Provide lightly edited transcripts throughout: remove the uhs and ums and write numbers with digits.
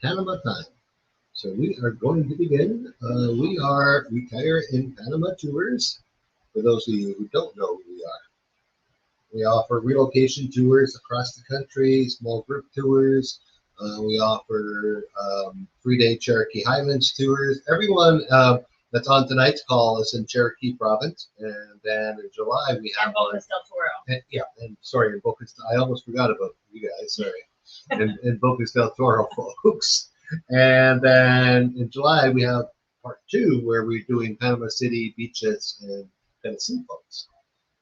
Panama time. So we are going to begin. We are Retire in Panama Tours. For those of you who don't know who we are, we offer relocation tours across the country, small group tours. We offer 3-day Cherokee Highlands tours. Everyone that's on tonight's call is in Cherokee Province, and then in July we have Bocas del Toro. In Bocas. I almost forgot about you guys. Sorry, in Bocas del Toro, folks. And then in July we have part 2 where we're doing Panama City beaches and Tennessee, folks.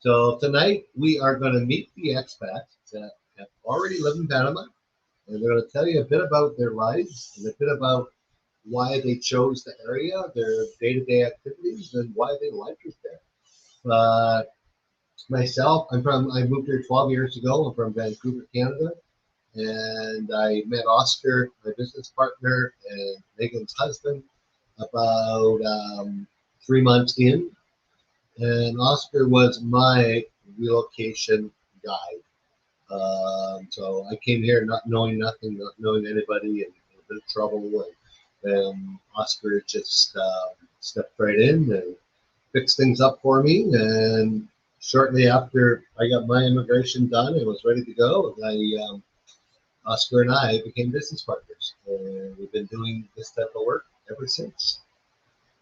So tonight we are going to meet the expats that have already lived in Panama, and they're going to tell you a bit about their lives and a bit about why they chose the area, their day-to-day activities, and why they like it there. Myself, I moved here 12 years ago. I'm from Vancouver, Canada, and I met Oscar, my business partner, and Megan's husband about 3 months in. And Oscar was my relocation guide. So I came here not knowing nothing, not knowing anybody, and a bit of trouble. And Oscar just stepped right in and fixed things up for me. And shortly after I got my immigration done and was ready to go, Oscar and I became business partners. And we've been doing this type of work ever since.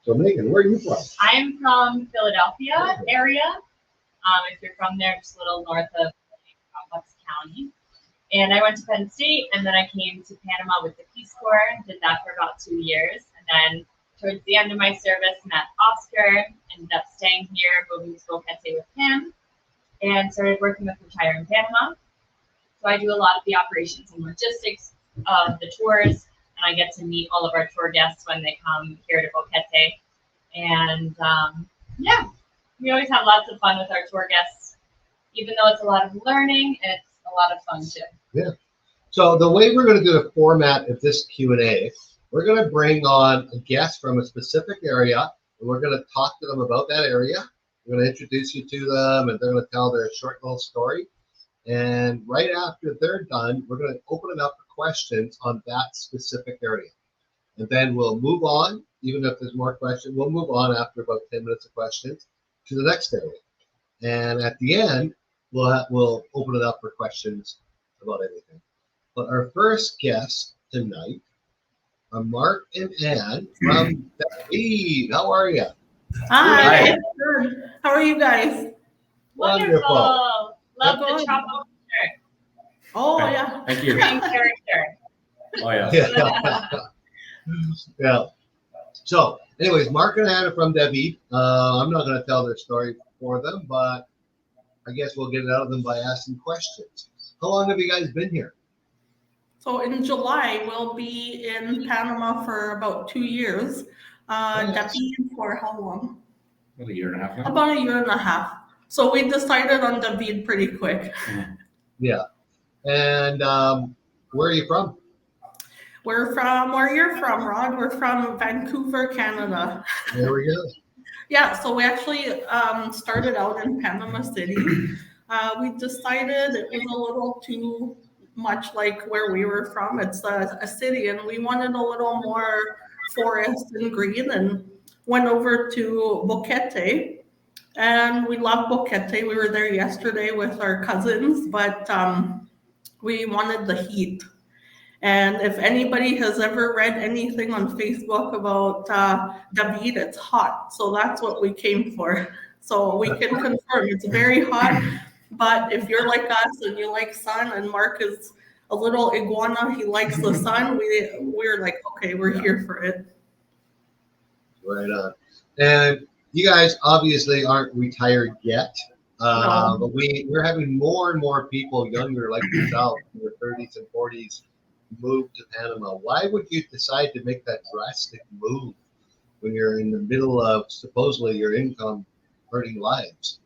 So Megan, where are you from? I'm from Philadelphia area. If you're from there, just a little north of Bucks County. And I went to Penn State, and then I came to Panama with the Peace Corps. Did that for about 2 years. And then towards the end of my service, met Oscar, ended up staying here, moving to Boquete with him, and started working with Retire in Panama. So I do a lot of the operations and logistics of the tours, and I get to meet all of our tour guests when they come here to Boquete. And we always have lots of fun with our tour guests. Even though it's a lot of learning, it's a lot of fun too. Yeah. So the way we're going to do the format of this Q&A, we're going to bring on a guest from a specific area, and we're going to talk to them about that area. We're going to introduce you to them, and they're going to tell their short little story. And right after they're done, we're going to open it up for questions on that specific area. And then we'll move on, even if there's more questions, we'll move on after about 10 minutes of questions to the next area. And at the end, we'll open it up for questions about everything. But our first guest tonight are Mark and Ann from David. How are you? Hi. Good. How are you guys? Wonderful. Love the tropical shirt. Oh, yeah. Thank you. Main character. Oh, yeah. Yeah. So, anyways, Mark and Ann are from David. I'm not going to tell their story for them, but I guess we'll get it out of them by asking questions. How long have you guys been here? So in July, we'll be in Panama for about 2 years. David for how long? About a year and a half now. About a year and a half. So we decided on David pretty quick. Yeah. And where are you from? We're from where you're from, Rod. We're from Vancouver, Canada. There we go. Yeah, so we actually started out in Panama City. We decided it was a little too much like where we were from. It's a city, and we wanted a little more forest and green, and went over to Boquete. And we love Boquete. We were there yesterday with our cousins, but we wanted the heat. And if anybody has ever read anything on Facebook about David, it's hot. So that's what we came for. So we can confirm it's very hot. But if you're like us and you like sun, and Mark is a little iguana, he likes the sun, we're like, okay, we're here for it. Right on. And you guys obviously aren't retired yet. No. But we're having more and more people younger like yourself in their 30s and 40s move to Panama. Why would you decide to make that drastic move when you're in the middle of supposedly your income hurting lives?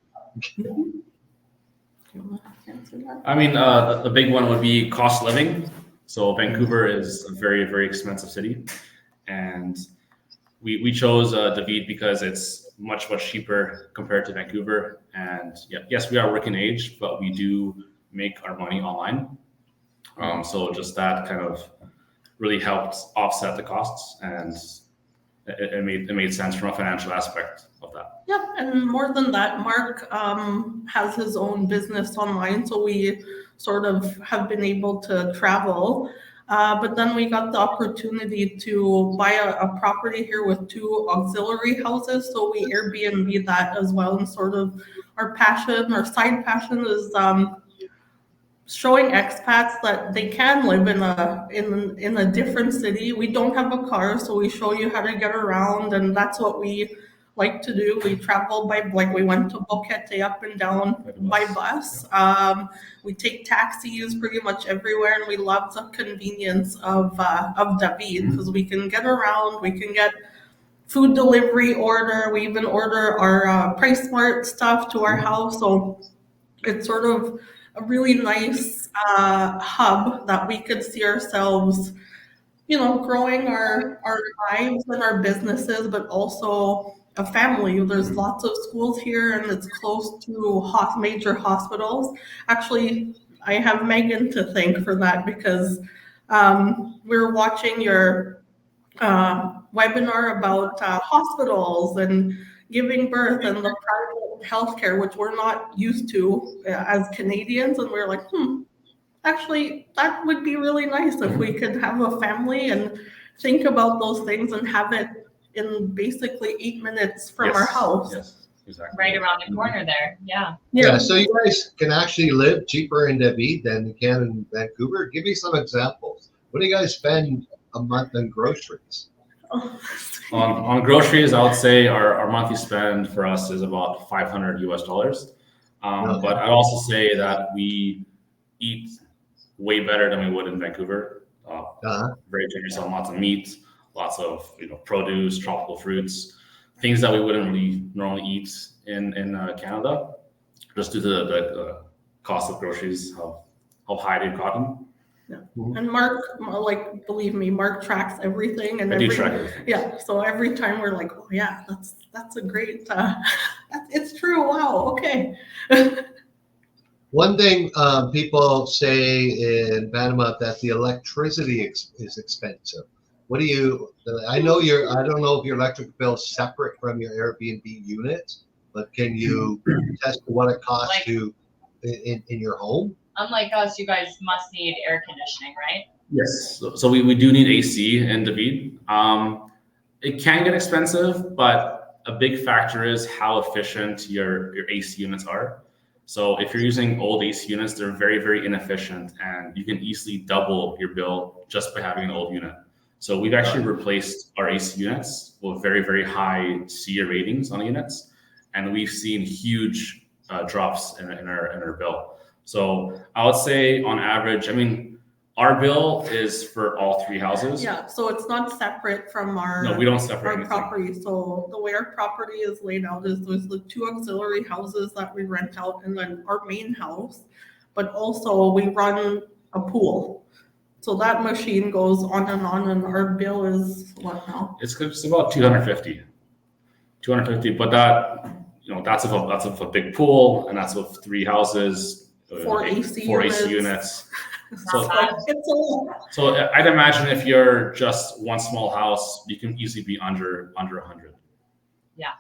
I mean, the big one would be cost of living. So Vancouver is a very, very expensive city. And we chose David because it's much, much cheaper compared to Vancouver. And yes, we are working age, but we do make our money online. So just that kind of really helped offset the costs, and it made sense from a financial aspect of that. Yeah, and more than that, Mark has his own business online, so we sort of have been able to travel. But then we got the opportunity to buy a property here with 2 auxiliary houses, so we Airbnb that as well. And sort of our side passion is showing expats that they can live in a different city. We don't have a car, so we show you how to get around, and that's what we like to do. We travel we went to Bocas up and down by bus. We take taxis pretty much everywhere, and we love the convenience of David because we can get around. We can get food delivery order. We even order our PriceSmart stuff to our house, so it's sort of a really nice hub that we could see ourselves, growing our lives and our businesses, but also a family. There's lots of schools here, and it's close to major hospitals. Actually, I have Megan to thank for that because we were watching your webinar about hospitals and giving birth and the private healthcare, which we're not used to as Canadians. And we're like, actually, that would be really nice if we could have a family and think about those things and have it in basically 8 minutes from our house. Yes, exactly. Right around the corner there. Yeah. Yeah, so you guys can actually live cheaper in David than you can in Vancouver. Give me some examples. What do you guys spend a month on groceries? On groceries, I would say our monthly spend for us is about $500 US. But I'd also say that we eat way better than we would in Vancouver. Very generous on lots of meat, lots of produce, tropical fruits, things that we wouldn't really normally eat in Canada, just due to the cost of groceries, how high they've gotten. Yeah. And Mark, believe me, Mark tracks everything, and I do track everything. Yeah, so every time we're like, oh yeah, that's a great. It's true. Wow. Okay. One thing people say in Panama that the electricity is expensive. What do you? I don't know if your electric bill is separate from your Airbnb unit, but can you test what it costs in your home? Unlike us, you guys must need air conditioning, right? Yes. So we do need AC in David. It can get expensive, but a big factor is how efficient your AC units are. So if you're using old AC units, they're very, very inefficient, and you can easily double your bill just by having an old unit. So we've actually replaced our AC units with very, very high SEER ratings on the units, and we've seen huge drops in our bill. So I would say on average, our bill is for all 3 houses. Yeah, so it's not separate from No, we don't separate our property. So the way our property is laid out is there's the 2 auxiliary houses that we rent out, and then our main house. But also we run a pool. So that machine goes on, and our bill is what now? It's about 250, but that's of a big pool, and that's of 3 houses. 4 AC units. So it's a lot. So I'd imagine if you're just one small house, you can easily be under 100. Yeah.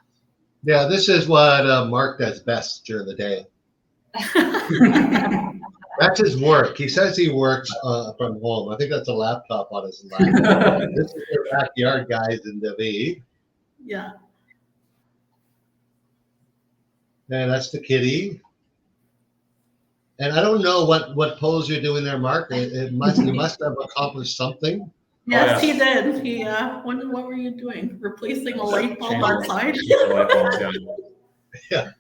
Yeah, this is what Mark does best during the day. That's his work. He says he works from home. I think that's a laptop on his lap. This is their backyard, guys, in David. Yeah. And that's the kitty. And I don't know what pose you're doing there, Mark. You must have accomplished something. Yes, he did. He what were you doing? Replacing a light bulb outside? Yeah.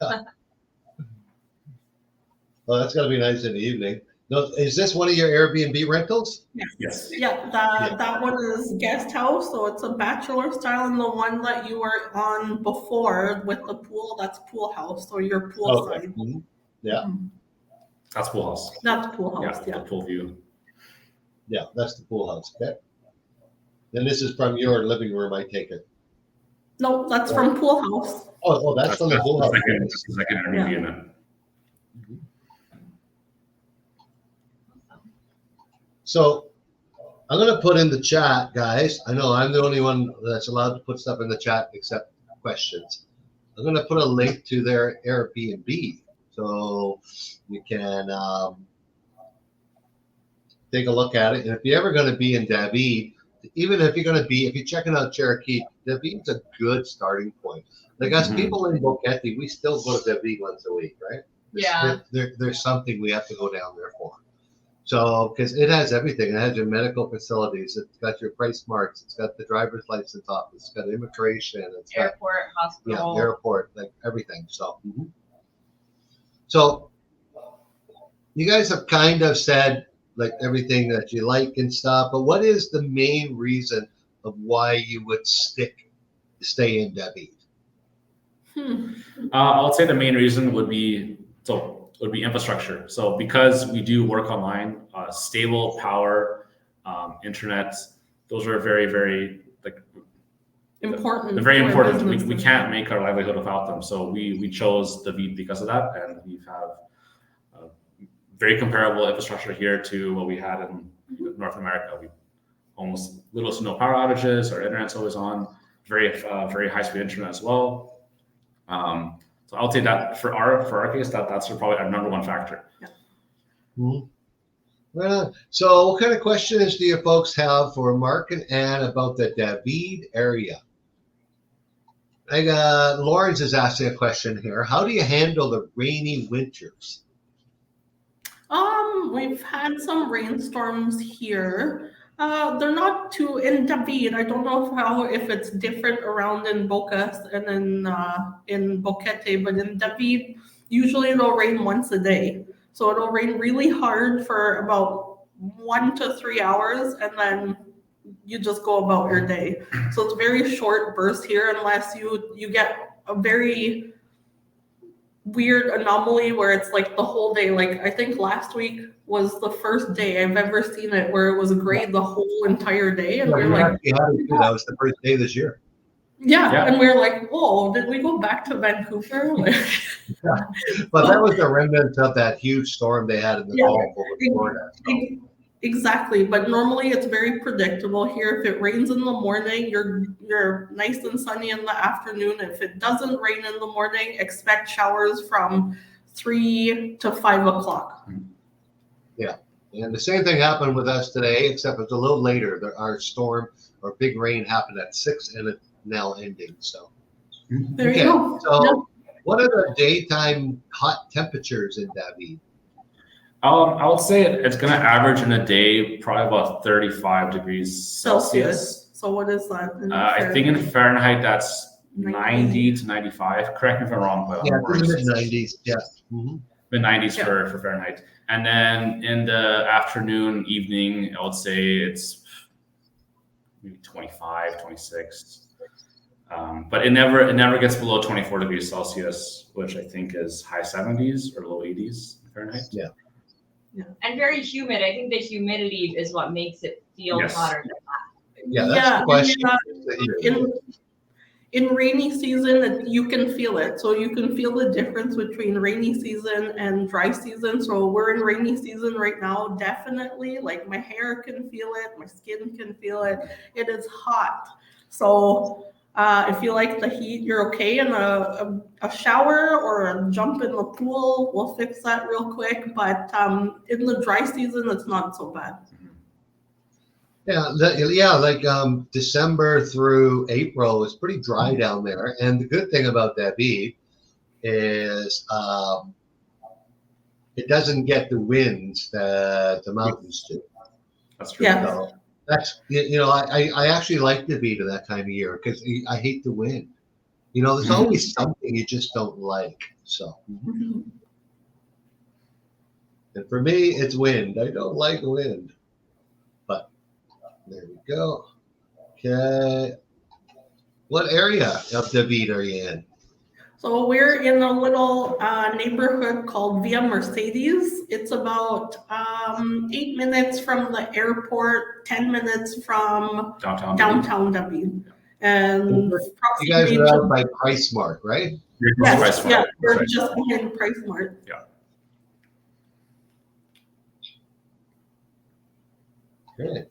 Well, that's gotta be nice in the evening. No, is this one of your Airbnb rentals? Yes. Yeah, that one is guest house, so it's a bachelor style, and the one that you were on before with the pool, that's pool house, or your pool side. Mm-hmm. Yeah. Mm-hmm. That's pool house. That's pool house, Yeah, the pool view. Yeah, that's the pool house. Okay. Then this is from your living room, I take it. No, that's from pool house. Oh, that's from the pool house. That's the second Airbnb unit. So I'm gonna put in the chat, guys. I know I'm the only one that's allowed to put stuff in the chat except questions. I'm gonna put a link to their Airbnb, so you can take a look at it. And if you're ever gonna be in David, even if you're checking out Cherokee, David's a good starting point. Like us people in Boquete, we still go to David once a week, right? Yeah. There's something we have to go down there for. So, because it has everything. It has your medical facilities. It's got your price marks. It's got the driver's license office. It's got immigration. It's got Airport, hospital. yeah, airport, like everything. So, so you guys have kind of said like everything that you like and stuff. But what is the main reason of why you would stay in David? I would say the main reason would be infrastructure. So because we do work online, stable power, internet, those are very, very important. They're very important. We can't make our livelihood without them. So we chose David because of that, and we have very comparable infrastructure here to what we had in North America. We almost little to no power outages. Our internet's always on. Very high speed internet as well. So I'll say that for our case, that's probably our number one factor. Yeah. Well, so what kind of questions do you folks have for Mark and Ann about the David area? Lawrence is asking a question here. How do you handle the rainy winters? We've had some rainstorms here. They're not too in David. I don't know if it's different around in Bocas and in Boquete, but in David, usually it'll rain once a day. So it'll rain really hard for about 1 to 3 hours, and then you just go about your day. So it's very short bursts here, unless you get a very weird anomaly where it's like the whole day. Like I think last week was the first day I've ever seen it where it was gray the whole entire day, and we're like, that was the first day this year. yeah, and we're like, whoa, did we go back to Vancouver? But that was the remnant of that huge storm they had in the Gulf over Florida. Exactly, but normally it's very predictable here. If it rains in the morning, you're nice and sunny in the afternoon. If it doesn't rain in the morning, expect showers from 3 to 5 o'clock. Yeah, and the same thing happened with us today, except it's a little later. Our storm or big rain happened at 6, and it's now ending. So there you go. So what are the daytime hot temperatures in David? I would say it's going to average in a day probably about 35 degrees Celsius. So what is that? I think in Fahrenheit that's 90 to 95. Correct me if I'm wrong, but yeah, mid-90s. Yeah, mid-90s for Fahrenheit. And then in the afternoon, evening, I would say it's maybe 25, 26. But it never gets below 24 degrees Celsius, which I think is high 70s or low 80s Fahrenheit. Yeah. And very humid. I think the humidity is what makes it feel hotter than that. Yeah, that's the question. In rainy season, you can feel it. So you can feel the difference between rainy season and dry season. So we're in rainy season right now, definitely. Like my hair can feel it, my skin can feel it. It is hot. So if you like the heat, you're okay. And a shower or a jump in the pool will fix that real quick. But in the dry season, it's not so bad. Yeah, like December through April is pretty dry down there. And the good thing about David is it doesn't get the winds that the mountains do. That's true. Yeah. So that's, I actually like David at that time of year because I hate the wind. There's always something you just don't like. So, and for me, it's wind. I don't like wind. But there we go. Okay. What area of David are you in? So we're in a little neighborhood called Via Mercedes. It's about 8 minutes from the airport, 10 minutes from downtown David. And you guys are out by PriceSmart, right? Yes, yeah, we're just behind PriceSmart. Yeah. Okay.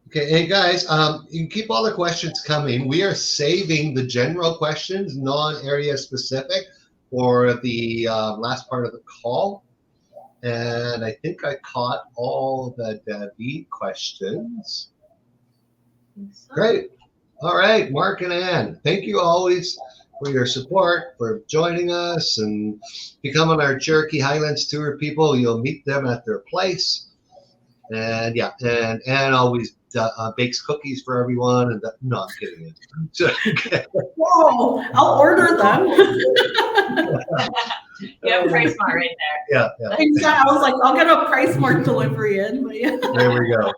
Okay, hey guys, you can keep all the questions coming. We are saving the general questions, non-area specific, for the last part of the call. And I think I caught all the David questions. Great. All right, Mark and Ann, thank you always for your support, for joining us and becoming our Cherokee Highlands tour people. You'll meet them at their place. And yeah, and Ann always bakes cookies for everyone. And no, I'm kidding. Whoa, I'll order them. You have Price Mart right there. Yeah. Exactly. I was like, I'll get a Price Mart delivery in. But yeah. There we go.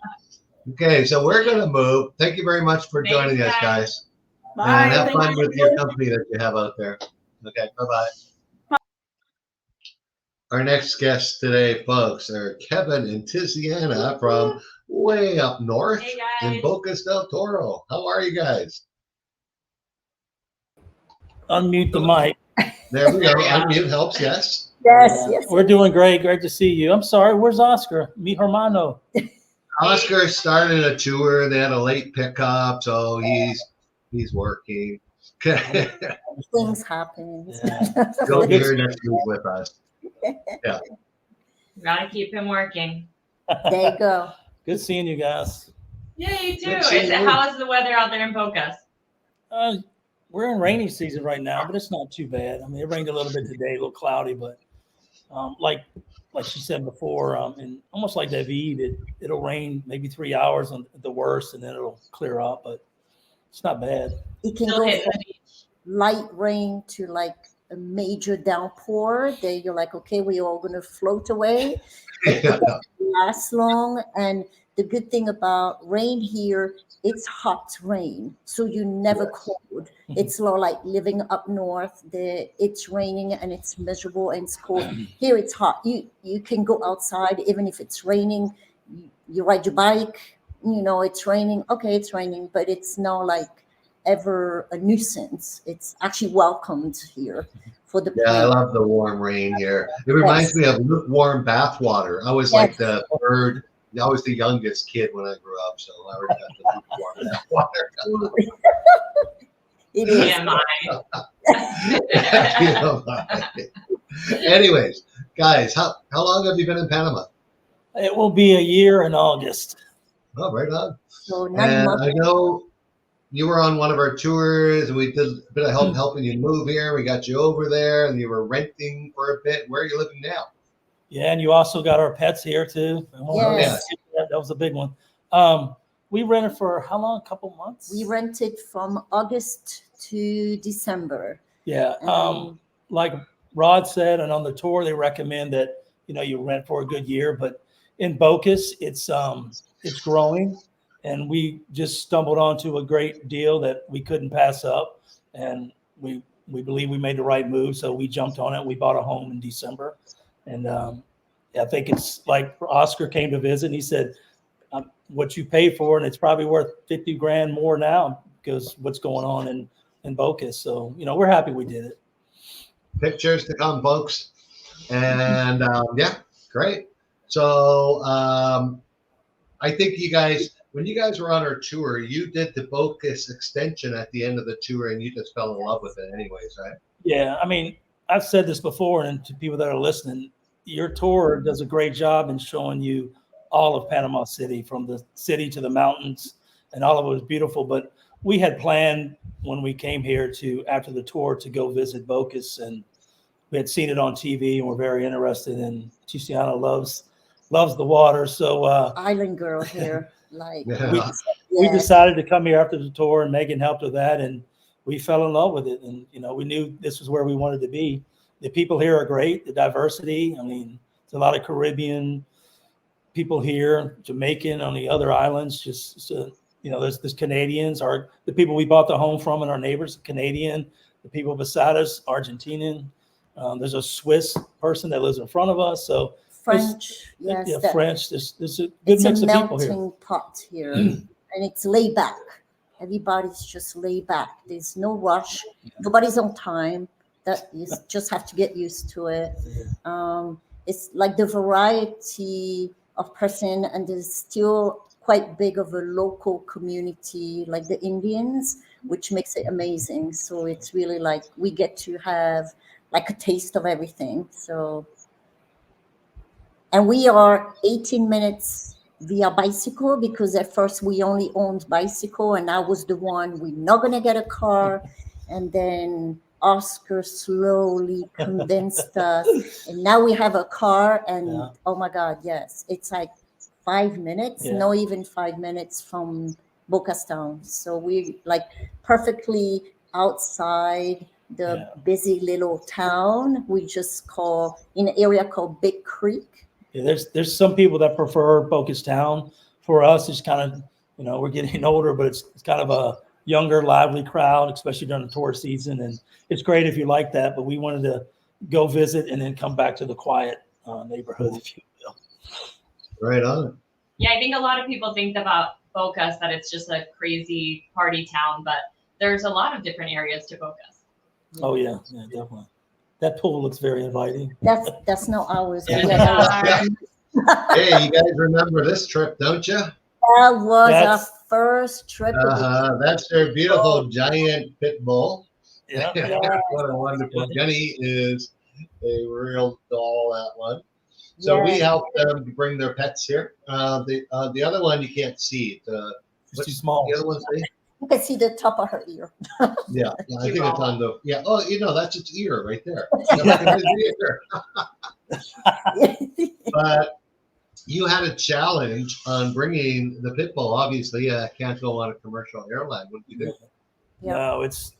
Okay, so we're going to move. Thank you very much for joining Thanks, us, guys. Bye. And have Thank fun you. with your company that you have out there. Okay, bye-bye. Our next guests today, folks, are Kevin and Tiziana from way up north Hey, guys. in Bocas del Toro. How are you guys? Unmute the mic. There we go. There we go. Unmute helps, yes. Yes. We're doing great. Great to see you. I'm sorry. Where's Oscar? Mi hermano. Oscar started a tour. They had a late pickup, so he's working. Okay. Things happen. Yeah. He'll be here next week with us. Gotta keep him working. There you go. Good seeing you guys. Yeah, you too. Good seeing you. How is the weather out there in Bocas? We're in rainy season right now, but it's not too bad. I mean, it rained a little bit today, a little cloudy, but like she said before, and almost like David, it'll rain maybe 3 hours on the worst, and then it'll clear up, but it's not bad. It can Still go hit from the beach. light rain to like a major downpour. Then you're like, okay, we're all going to float away. It Yeah. doesn't last long. And the good thing about rain here, it's hot rain, so you're never cold. It's like living up north. It's raining and it's miserable and it's cold. Here it's hot. You can go outside even if it's raining. You ride your bike. It's raining. Okay, it's raining, but it's not like ever a nuisance. It's actually welcomed here for the Yeah, I plant. love the warm rain here. It reminds me of lukewarm bath water. I was like the third. I was the youngest kid when I grew up, so I already got the lukewarm bath water. It is. TMI. Anyways, guys, how long have you been in Panama? It will be a year in August. Oh, right on. So 9 And months. I know you were on one of our tours, and we did a bit of helping you move here. We got you over there, and you were renting for a bit. Where are you living now? Yeah, and you also got our pets here too. Yes. That was a big one. We rented for how long? A couple months? We rented from August to December. Yeah. Like Rod said, and on the tour, they recommend that, you rent for a good year, but in Bocas, it's growing, and we just stumbled onto a great deal that we couldn't pass up, and we believe we made the right move, so we jumped on it. We bought a home in December, and I think it's like Oscar came to visit, and he said, what you pay for, and it's probably worth 50 grand more now because what's going on in Bocas. So, we're happy we did it. Pictures to come, folks. And yeah, great. So I think you guys, when you guys were on our tour, you did the Bocas extension at the end of the tour, and you just fell in love with it anyways, right? Yeah, I mean, I've said this before, and to people that are listening, your tour does a great job in showing you all of Panama City, from the city to the mountains, and all of it was beautiful. But we had planned when we came here after the tour, to go visit Bocas, and we had seen it on TV, and we're very interested. And Tiziana loves the water, so Island girl here. Like we decided to come here after the tour, and Megan helped with that, and we fell in love with it. And we knew this was where we wanted to be. The people here are great. The diversity. I mean, there's a lot of Caribbean people here, Jamaican on the other islands. There's Canadians. The people we bought the home from, and our neighbors are Canadian. The people beside us, Argentinian. There's a Swiss person that lives in front of us. So French, yes. Yeah, French. There's a good mix of people here. It's a melting pot here, and it's laid back. Everybody's just laid back. There's no rush. Nobody's on time. That you just have to get used to it. It's like the variety of person, and there's still quite big of a local community, like the Indians, which makes it amazing. So it's really like we get to have like a taste of everything. So, and we are 18 minutes via bicycle, because at first we only owned bicycle, and I was the one, we're not gonna get a car. And then Oscar slowly convinced us, and now we have a car. And oh my God, yes, it's like 5 minutes, not even 5 minutes from Bocas Town. So we like perfectly outside the busy little town. We just call in an area called Big Creek. Yeah, there's some people that prefer Bocas Town. For us, it's kind of, we're getting older, but it's kind of a younger, lively crowd, especially during the tourist season. And it's great if you like that, but we wanted to go visit and then come back to the quiet neighborhood, if you will. Right on. Yeah, I think a lot of people think about Bocas that it's just a crazy party town, but there's a lot of different areas to Bocas. Oh yeah, definitely. That pool looks very inviting. That's not ours. Yeah. Hey, you guys remember this trip, don't you? That was our first trip. That's their beautiful giant pit bull. Yeah. What a wonderful. Jenny is a real doll, that one. So we helped them to bring their pets here. The other one you can't see. It's too small. The other one, see? You can see the top of her ear. Yeah, I think it's on the. Yeah. Oh, that's its ear right there. Ear. But you had a challenge on bringing the pit bull. Obviously, can't go on a commercial airline. What did you do? No, it's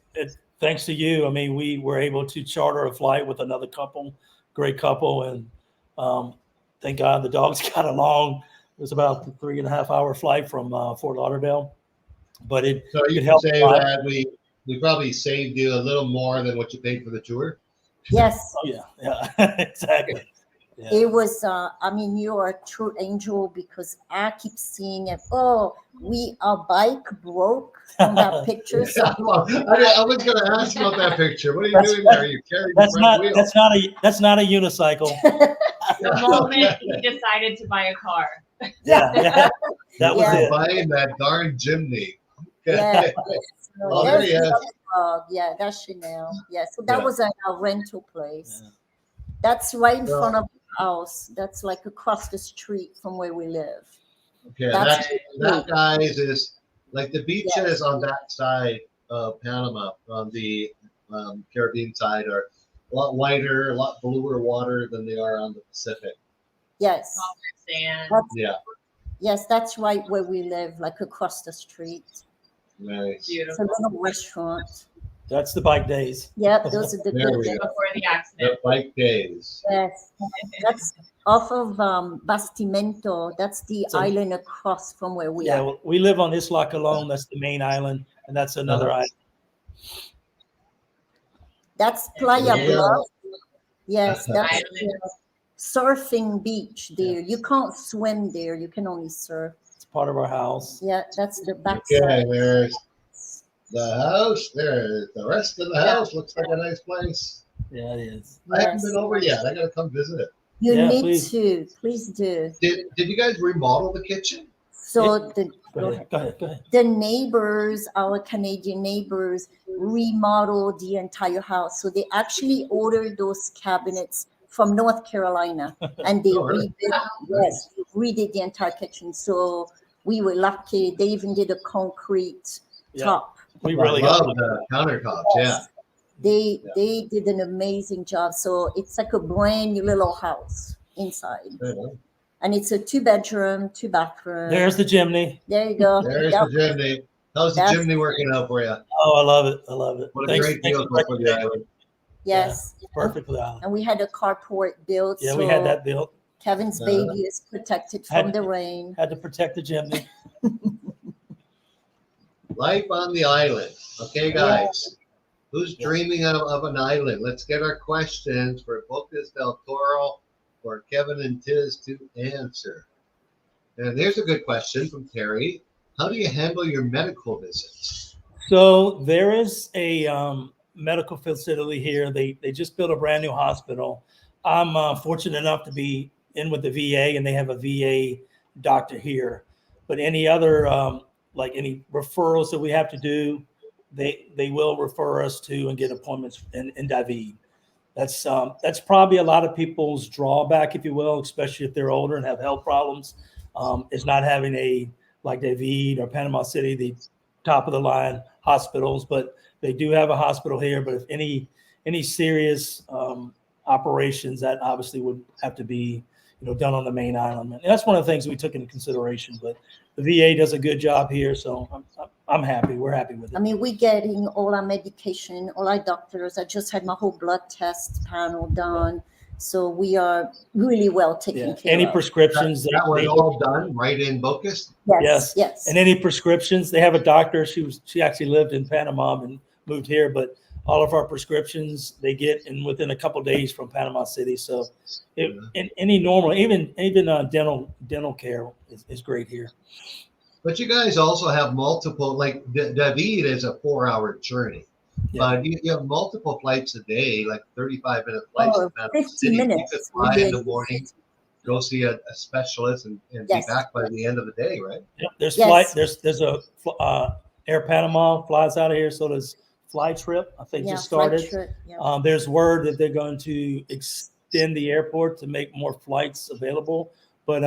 thanks to you. I mean, we were able to charter a flight with another couple, great couple, and thank God the dogs got along. It was about a 3.5 hour flight from Fort Lauderdale, but so you can say that we probably saved you a little more than what you paid for the tour. Yes. Oh yeah, exactly. Yeah. It was, you're a true angel, because I keep seeing it. Oh, our bike broke on that picture. So I was going to ask about that picture. What are you doing there? You carrying the front wheel? That's not a unicycle. The moment he decided to buy a car. Yeah. That was it. Buying that darn Jimny. Yeah. Oh, there he is. Yeah, that's Chanel. Yeah, so that was at our rental place. Yeah. That's right in front of the house. That's like across the street from where we live. Okay, that guys is like the beaches on that side of Panama, on the Caribbean side, are a lot whiter, a lot bluer water than they are on the Pacific. Yes. Sand. Yes, that's right where we live, like across the street. Nice. Beautiful. It's a little restaurant. That's the bike days. Yep, those are the good days. Before the accident. The bike days. Yes. That's off of Bastimento. That's the island across from where we are. Yeah, well, we live on Isla Colón. That's the main island, and that's another island. That's Playa Bluff. Yes, that's surfing beach there. You can't swim there. You can only surf. It's part of our house. Yeah, that's the backside. Okay, there's the house. There's the rest of the house. Looks like a nice place. Yeah, it is. I haven't been over yet. I got to come visit it. You need to. Please do. Did you guys remodel the kitchen? So Go ahead. The neighbors, our Canadian neighbors, remodeled the entire house. So they actually ordered those cabinets from North Carolina, and they redid the entire kitchen. So we were lucky. They even did a concrete top. We really love the countertops. Yes. They did an amazing job. So it's like a brand new little house inside. And it's a 2-bedroom, 2-bathroom. There's the chimney. There you go. There's the chimney. How's the chimney working out for you? Oh, I love it. What a great deal for the island. Yes. Yeah, perfect for the island. And we had a carport built. Yeah, we had that built. Kevin's baby is protected from the rain. Had to protect the chimney. Life on the island. Okay, guys. Who's dreaming of an island? Let's get our questions for Bocas del Toro for Kevin and Tiz to answer. And there's a good question from Terry. How do you handle your medical visits? So there is a medical facility here. They just built a brand new hospital. I'm fortunate enough to be in with the VA, and they have a VA doctor here. But any other like any referrals that we have to do, they will refer us to and get appointments in David. That's probably a lot of people's drawback, if you will, especially if they're older and have health problems, is not having a like David or Panama City, the top of the line hospitals. But they do have a hospital here. But if any serious operations, that obviously would have to be done on the main island. And that's one of the things we took into consideration. But the VA does a good job here, so I'm happy. We're happy with it. I mean, we're getting all our medication, all our doctors. I just had my whole blood test panel done. So we are really well taken care Any of. prescriptions That was all done right in Bocas? Yes. And any prescriptions, they have a doctor. She actually lived in Panama and moved here, but all of our prescriptions they get within a couple of days from Panama City. So any normal, even dental care is great here. But you guys also have multiple, like David is a 4-hour journey. Yeah. But you have multiple flights a day, like 35-minute flights. Oh, to Panama 50 City. minutes. You could fly in the morning, go see a specialist, and be back by the end of the day, right? Yep. There's a Air Panama flies out of here, so does Fly Trip. I think just started. There's word that they're going to extend the airport to make more flights available. But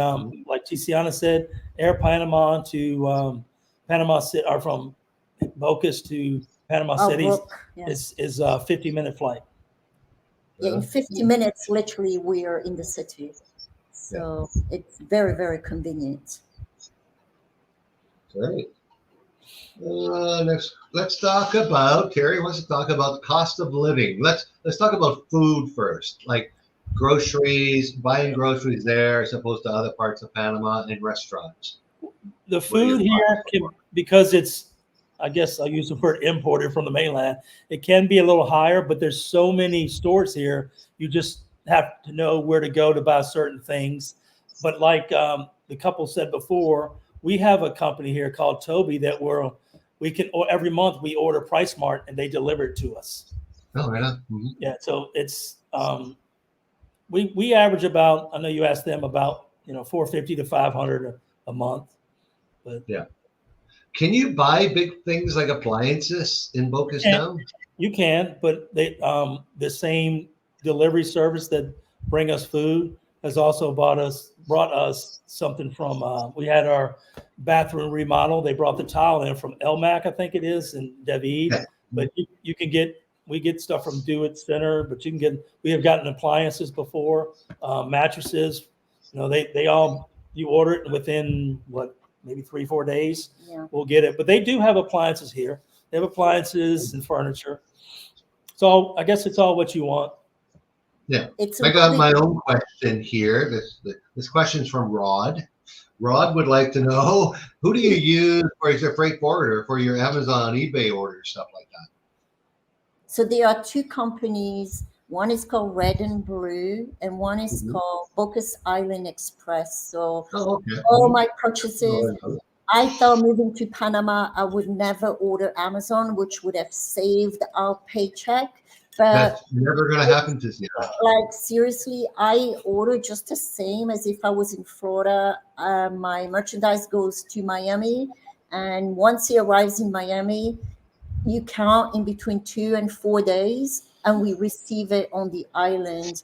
like Tiziana said, Air Panama to Panama City, or from Bocas to Panama City is a 50-minute flight. Yeah, in 50 minutes, literally, we are in the city. So it's very, very convenient. Great. Next, let's talk about, Terry wants to talk about the cost of living. Let's talk about food first, like groceries, buying groceries there as opposed to other parts of Panama and restaurants. The food here, because it's, I guess I'll use the word imported from the mainland, it can be a little higher, but there's so many stores here, you just have to know where to go to buy certain things. But like the couple said before, we have a company here called Toby that we can every month we order Price Mart and they deliver it to us. Oh, right on. Mm-hmm. Yeah, so it's we average about, I know you asked them about $450 to $500 a month, but yeah. Can you buy big things like appliances in Bocas Town? You can, but they the same delivery service that bring us food has also brought us something from we had our bathroom remodel. They brought the tile in from Elmac, I think it is, in David. Yeah. But you can we get stuff from Do It Center, but we have gotten appliances before, mattresses. They all, you order it within maybe 3-4 days. Yeah. We'll get it. But they do have appliances here. They have appliances and furniture. So I guess it's all what you want. Yeah. I got my own question here. This question's from Rod. Rod would like to know, who do you use for your freight forwarder for your Amazon, eBay orders, stuff like that? So there are two companies. One is called Red and Blue, and one is called Bocas Island Express. So all my purchases, I thought moving to Panama, I would never order Amazon, which would have saved our paycheck. But that's never going to happen to you. Like, seriously, I order just the same as if I was in Florida. My merchandise goes to Miami, and once it arrives in Miami, you count in between 2 and 4 days, and we receive it on the island.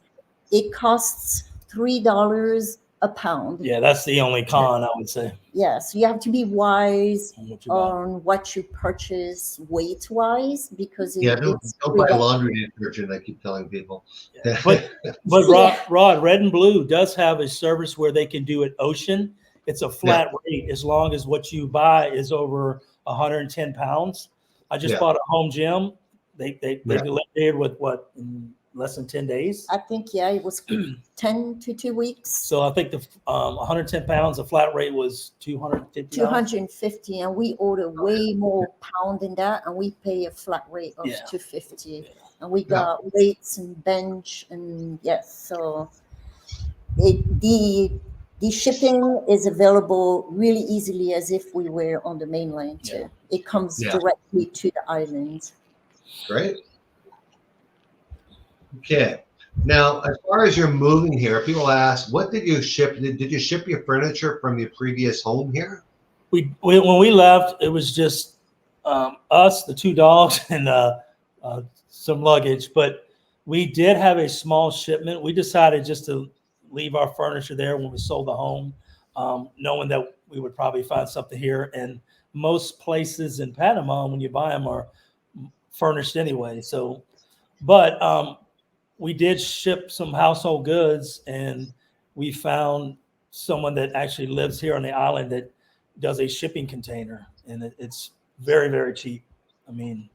It costs $3 a pound. Yeah, that's the only con, I would say. Yeah, so you have to be wise on what you purchase weight-wise, because don't buy laundry detergent, I keep telling people. Yeah. But Rod, Red and Blue does have a service where they can do it ocean. It's a flat rate as long as what you buy is over 110 pounds. I just bought a home gym. They delivered with in less than 10 days. I think it was 10 to 2 weeks. So I think the 110 pounds, the flat rate was 250. 250, and we order way more pound than that, and we pay a flat rate of 250. And we got weights and bench, and so the shipping is available really easily as if we were on the mainland too. Yeah. It comes directly to the island. Great. Okay. Now, as far as you're moving here, people ask, what did you ship? Did you ship your furniture from your previous home here? when we left, it was just us, the 2 dogs, and some luggage. But we did have a small shipment. We decided just to leave our furniture there when we sold the home, knowing that we would probably find something here. And most places in Panama, when you buy them, are furnished anyway. So, but we did ship some household goods, and we found someone that actually lives here on the island that does a shipping container, and it's very, very cheap. I mean,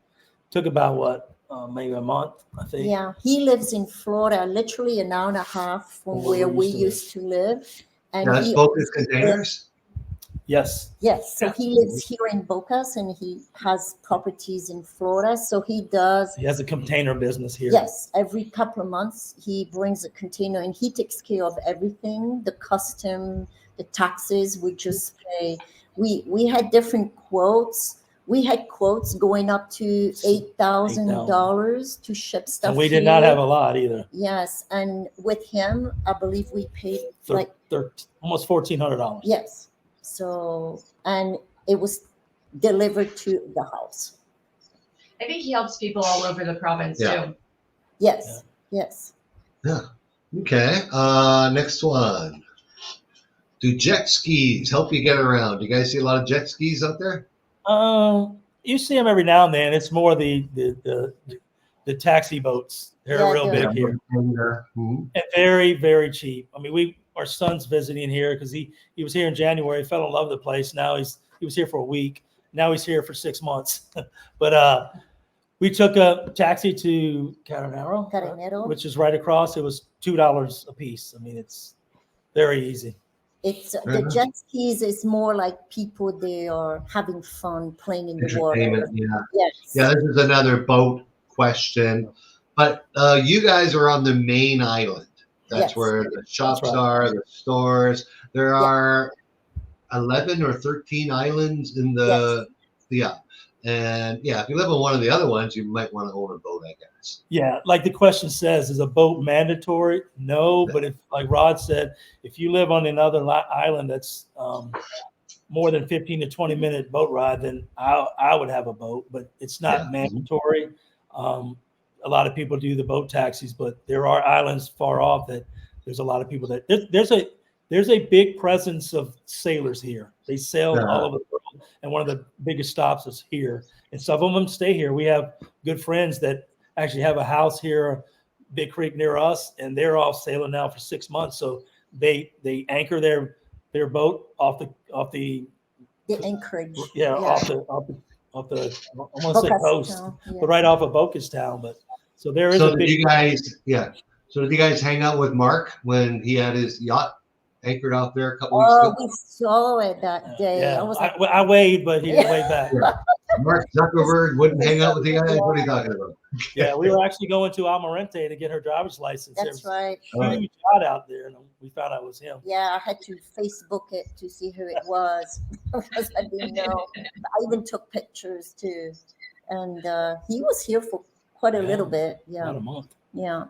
took about what, maybe a month, I think. Yeah, he lives in Florida, literally an hour and a half from where we used to live. And That's Bocas containers. Yes. Yes, so he lives here in Bocas, and he has properties in Florida. So he does. He has a container business here. Yes, every couple of months he brings a container, and he takes care of everything, the custom, the taxes. We just pay. We had different quotes. We had quotes going up to $8,000 to ship stuff. And we did not have a lot either. Yes, and with him, I believe we paid almost $1,400. Yes. So, and it was delivered to the house. I think he helps people all over the province too. Yes. Yes. Yeah. Okay. Next one. Do jet skis help you get around? Do you guys see a lot of jet skis out there? You see them every now and then. It's more the taxi boats. They're real big here. Mm-hmm. And very, very cheap. I mean, our son's visiting here because he was here in January, fell in love with the place. Now he was here for a week. Now he's here for 6 months. But we took a taxi to Caronero, which is right across. It was $2 a piece. I mean, it's very easy. It's the jet skis is more like people, they are having fun playing in the water. Yeah. Yes. Yeah, this is another boat question. But you guys are on the main island. That's where the shops are, the stores. There are 11 or 13 islands in the And if you live on one of the other ones, you might want to own a boat, I guess. Yeah, like the question says, is a boat mandatory? No, but if, like Rod said, if you live on another island that's more than 15 to 20 minute boat ride, then I would have a boat, but it's not mandatory. A lot of people do the boat taxis, but there are islands far off that there's a lot of people that there's a big presence of sailors here. They sail all over the world, and one of the biggest stops is here. And some of them stay here. We have good friends that actually have a house here, Big Creek near us, and they're off sailing now for 6 months. So they anchor their boat off the anchorage. Off the I want to say coast, but right off of Bocas Town. But so there is a big. So did you guys hang out with Mark when he had his yacht anchored out there a couple weeks ago? We saw it that day. Yeah. I was like, I waved, but he didn't wave back. Mark Zuckerberg wouldn't hang out with you guys? What are you talking about? Yeah, we were actually going to Almirante to get her driver's license. That's right. Huge yacht out there, and we found out it was him. Yeah, I had to Facebook it to see who it was because I didn't know. I even took pictures too, and he was here for quite a little bit. Yeah, about a month. Yeah.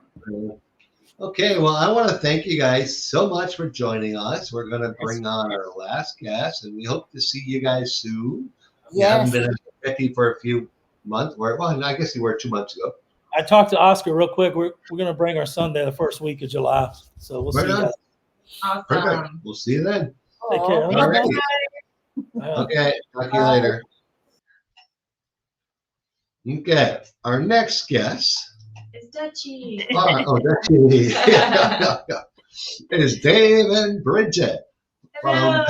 Okay, well, I want to thank you guys so much for joining us. We're going to bring on our last guest, and we hope to see you guys soon. You haven't been in Becky for a few months. Well, I guess you were 2 months ago. I talked to Oscar real quick. We're going to bring our son there the first week of July. So we'll see you guys. Awesome. Perfect. We'll see you then. Take care. All right. Okay, talk to you later. Okay, our next guest. It's Dutchie. Dutchie. It is Dave and Bridget from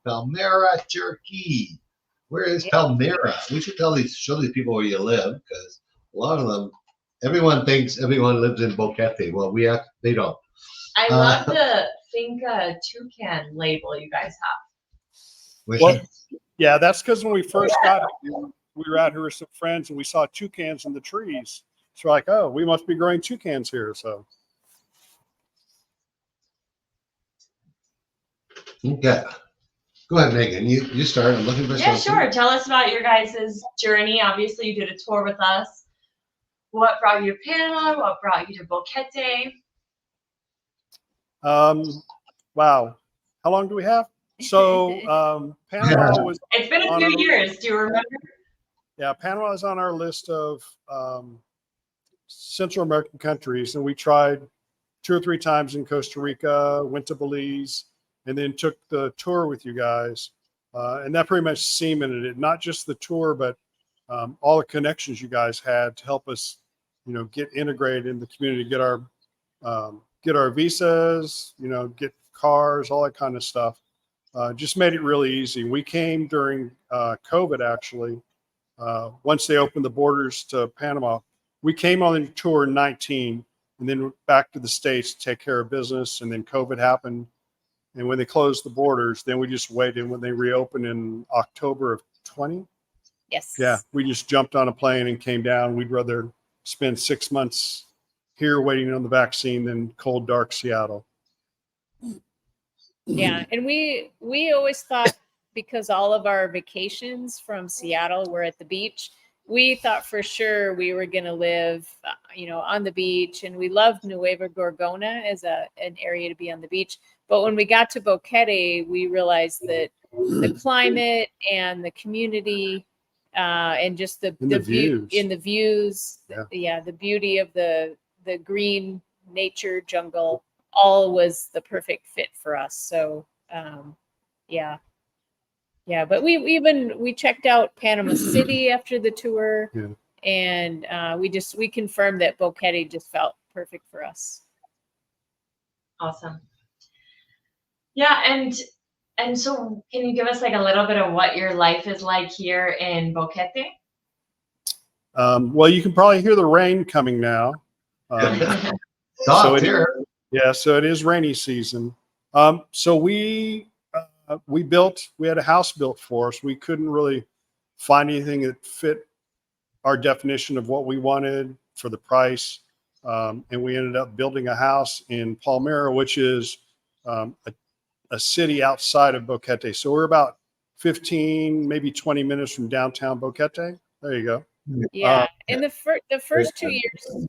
Palmira, Turkey. Where is Palmira? We should show these people where you live, because a lot of them, everyone thinks everyone lives in Boquete. Well, they don't. I love the Finca toucan label you guys have. Yeah, that's because when we first got it, we were out here with some friends and we saw toucans in the trees. So we're like, oh, we must be growing toucans here. So. Okay. Go ahead, Megan. You start. I'm looking for something. Yeah, sure. Tell us about your guys' journey. Obviously, you did a tour with us. What brought you to Panama? What brought you to Boquete? Wow. How long do we have? So Panama was It's been a on few our, years. Do you remember? yeah, Panama is on our list of Central American countries, and we tried 2 or 3 times in Costa Rica, went to Belize, and then took the tour with you guys. And that pretty much cemented it, not just the tour, but all the connections you guys had to help us, get integrated in the community, get our visas, get cars, all that kind of stuff. Just made it really easy. We came during COVID, actually. Once they opened the borders to Panama, we came on the tour in 19 and then back to the States to take care of business. And then COVID happened. And when they closed the borders, then we just waited. When they reopened in October of 20, Yes. yeah, we just jumped on a plane and came down. We'd rather spend 6 months here waiting on the vaccine than cold, dark Seattle. Yeah, and we always thought, because all of our vacations from Seattle were at the beach, we thought for sure we were going to live, on the beach, and we loved Nueva Gorgona as an area to be on the beach. But when we got to Boquete, we realized that the climate and the community, and just the view in the views, the beauty of the green nature jungle, all was the perfect fit for us. So but we checked out Panama City after the tour, and we confirmed that Boquete just felt perfect for us. Awesome. Yeah, and so can you give us like a little bit of what your life is like here in Boquete? Well, you can probably hear the rain coming now. So it is rainy season. So we had a house built for us. We couldn't really find anything that fit our definition of what we wanted for the price. And we ended up building a house in Palmira, which is a city outside of Boquete. So we're about 15, maybe 20 minutes from downtown Boquete. There you go. Yeah. And the first 2 years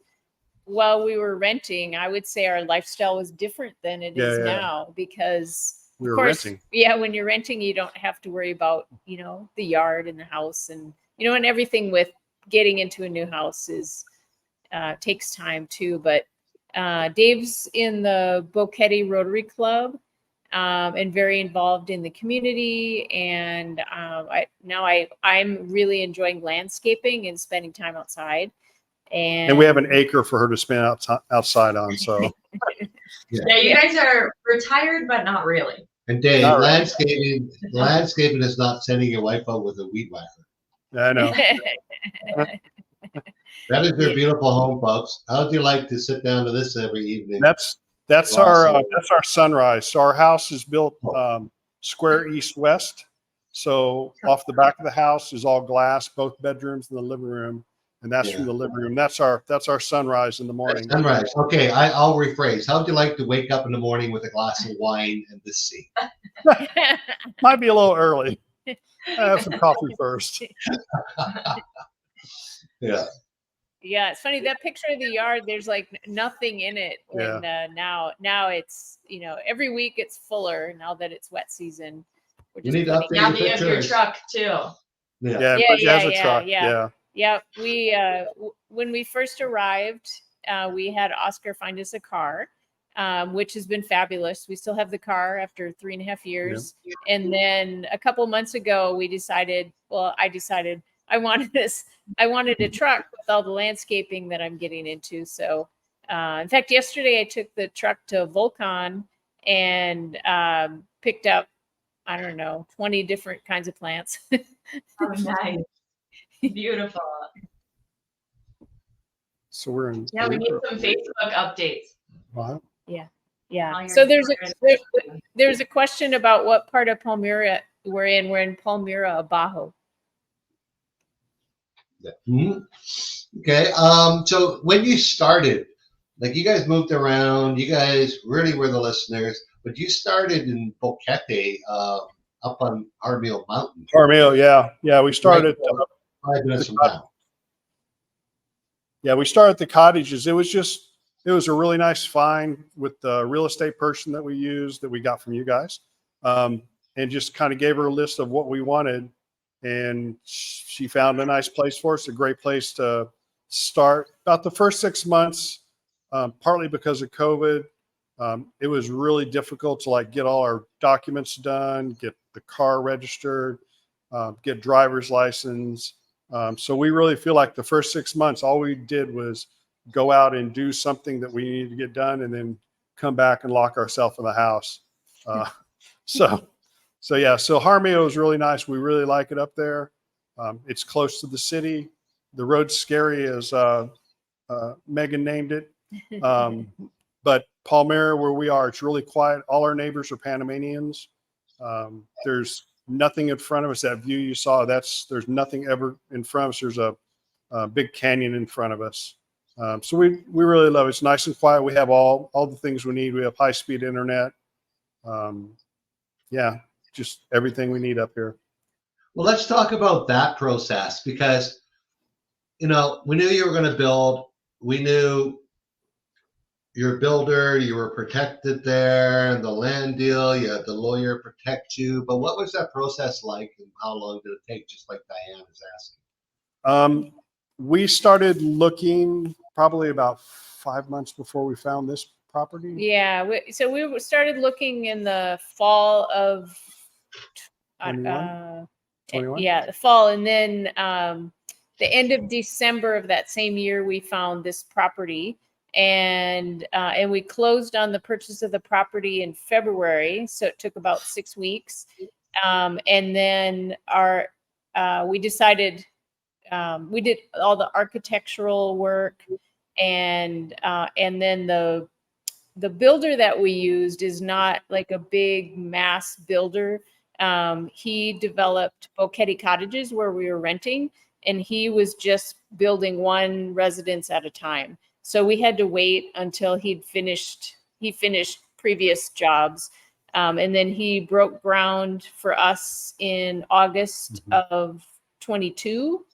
while we were renting, I would say our lifestyle was different than it is now, because we were of course, renting. Yeah, when you're renting, you don't have to worry about, the yard and the house, and, and everything with getting into a new house takes time too. But Dave's in the Boquete Rotary Club, and very involved in the community. And I'm really enjoying landscaping and spending time outside. And we have an acre for her to spend outside on. So yeah, you guys are retired, but not really. And Dave, landscaping is not sending your wife out with a weed whacker. I know. That is your beautiful home, folks. How would you like to sit down to this every evening? That's our sunrise. So our house is built square east-west. So off the back of the house is all glass, both bedrooms and the living room, and that's from the living room. That's our sunrise in the morning. Sunrise. Okay, I'll rephrase. How would you like to wake up in the morning with a glass of wine and the sea? Might be a little early. Have some coffee first. Yeah. Yeah, it's funny, that picture of the yard, there's like nothing in it. And now it's, every week it's fuller now that it's wet season. You need to update now your that you have your truck too. Yeah, but she has a truck. Yeah. We when we first arrived, we had Oscar find us a car, which has been fabulous. We still have the car after 3.5 years. Yeah. And then a couple months ago, I decided I wanted a truck with all the landscaping that I'm getting into. So, in fact, yesterday I took the truck to Volcan and picked up, 20 different kinds of plants. Oh, nice. Beautiful. So we're in. Yeah, we need some Facebook updates. Wow. Yeah. So there's a question about what part of Palmira we're in. We're in Palmira Abajo. Yeah. Mm-hmm. Okay. So when you started, like you guys moved around, you guys really were the listeners, but you started in Boquete, up on Armijo Mountain. Yeah. We started 5 minutes from town. Yeah, we started at the cottages. It was a really nice find with the real estate person that we used that we got from you guys. And and just kind of gave her a list of what we wanted. And she found a nice place for us, a great place to start. About the first 6 months, partly because of COVID, it was really difficult to like get all our documents done, get the car registered, get driver's license. So we really feel like the first 6 months, all we did was go out and do something that we needed to get done, and then come back and lock ourselves in the house. So yeah, so Jaramillo is really nice. We really like it up there. It's close to the city. The road's scary, as Megan named it. But Palmira, where we are, it's really quiet. All our neighbors are Panamanians. There's nothing in front of us. That view you saw, there's nothing ever in front of us. There's a big canyon in front of us. So we really love it. It's nice and quiet. We have all the things we need. We have high-speed internet. Yeah, just everything we need up here. Well, let's talk about that process, because, you know, we knew you were going to build. We knew you're a builder, you were protected there, and the land deal, you had the lawyer protect you. But what was that process like, and how long did it take, just like Diane is asking? We started looking probably about 5 months before we found this property. Yeah, we started looking in the fall of 21? yeah, the fall, and then the end of December of that same year, we found this property, and we closed on the purchase of the property in February, so it took about 6 weeks, and then we decided. We did all the architectural work, and then the builder that we used is not like a big mass builder. He developed Bocchetti cottages where we were renting, and he was just building one residence at a time. So we had to wait until he finished previous jobs. And then he broke ground for us in August of 22.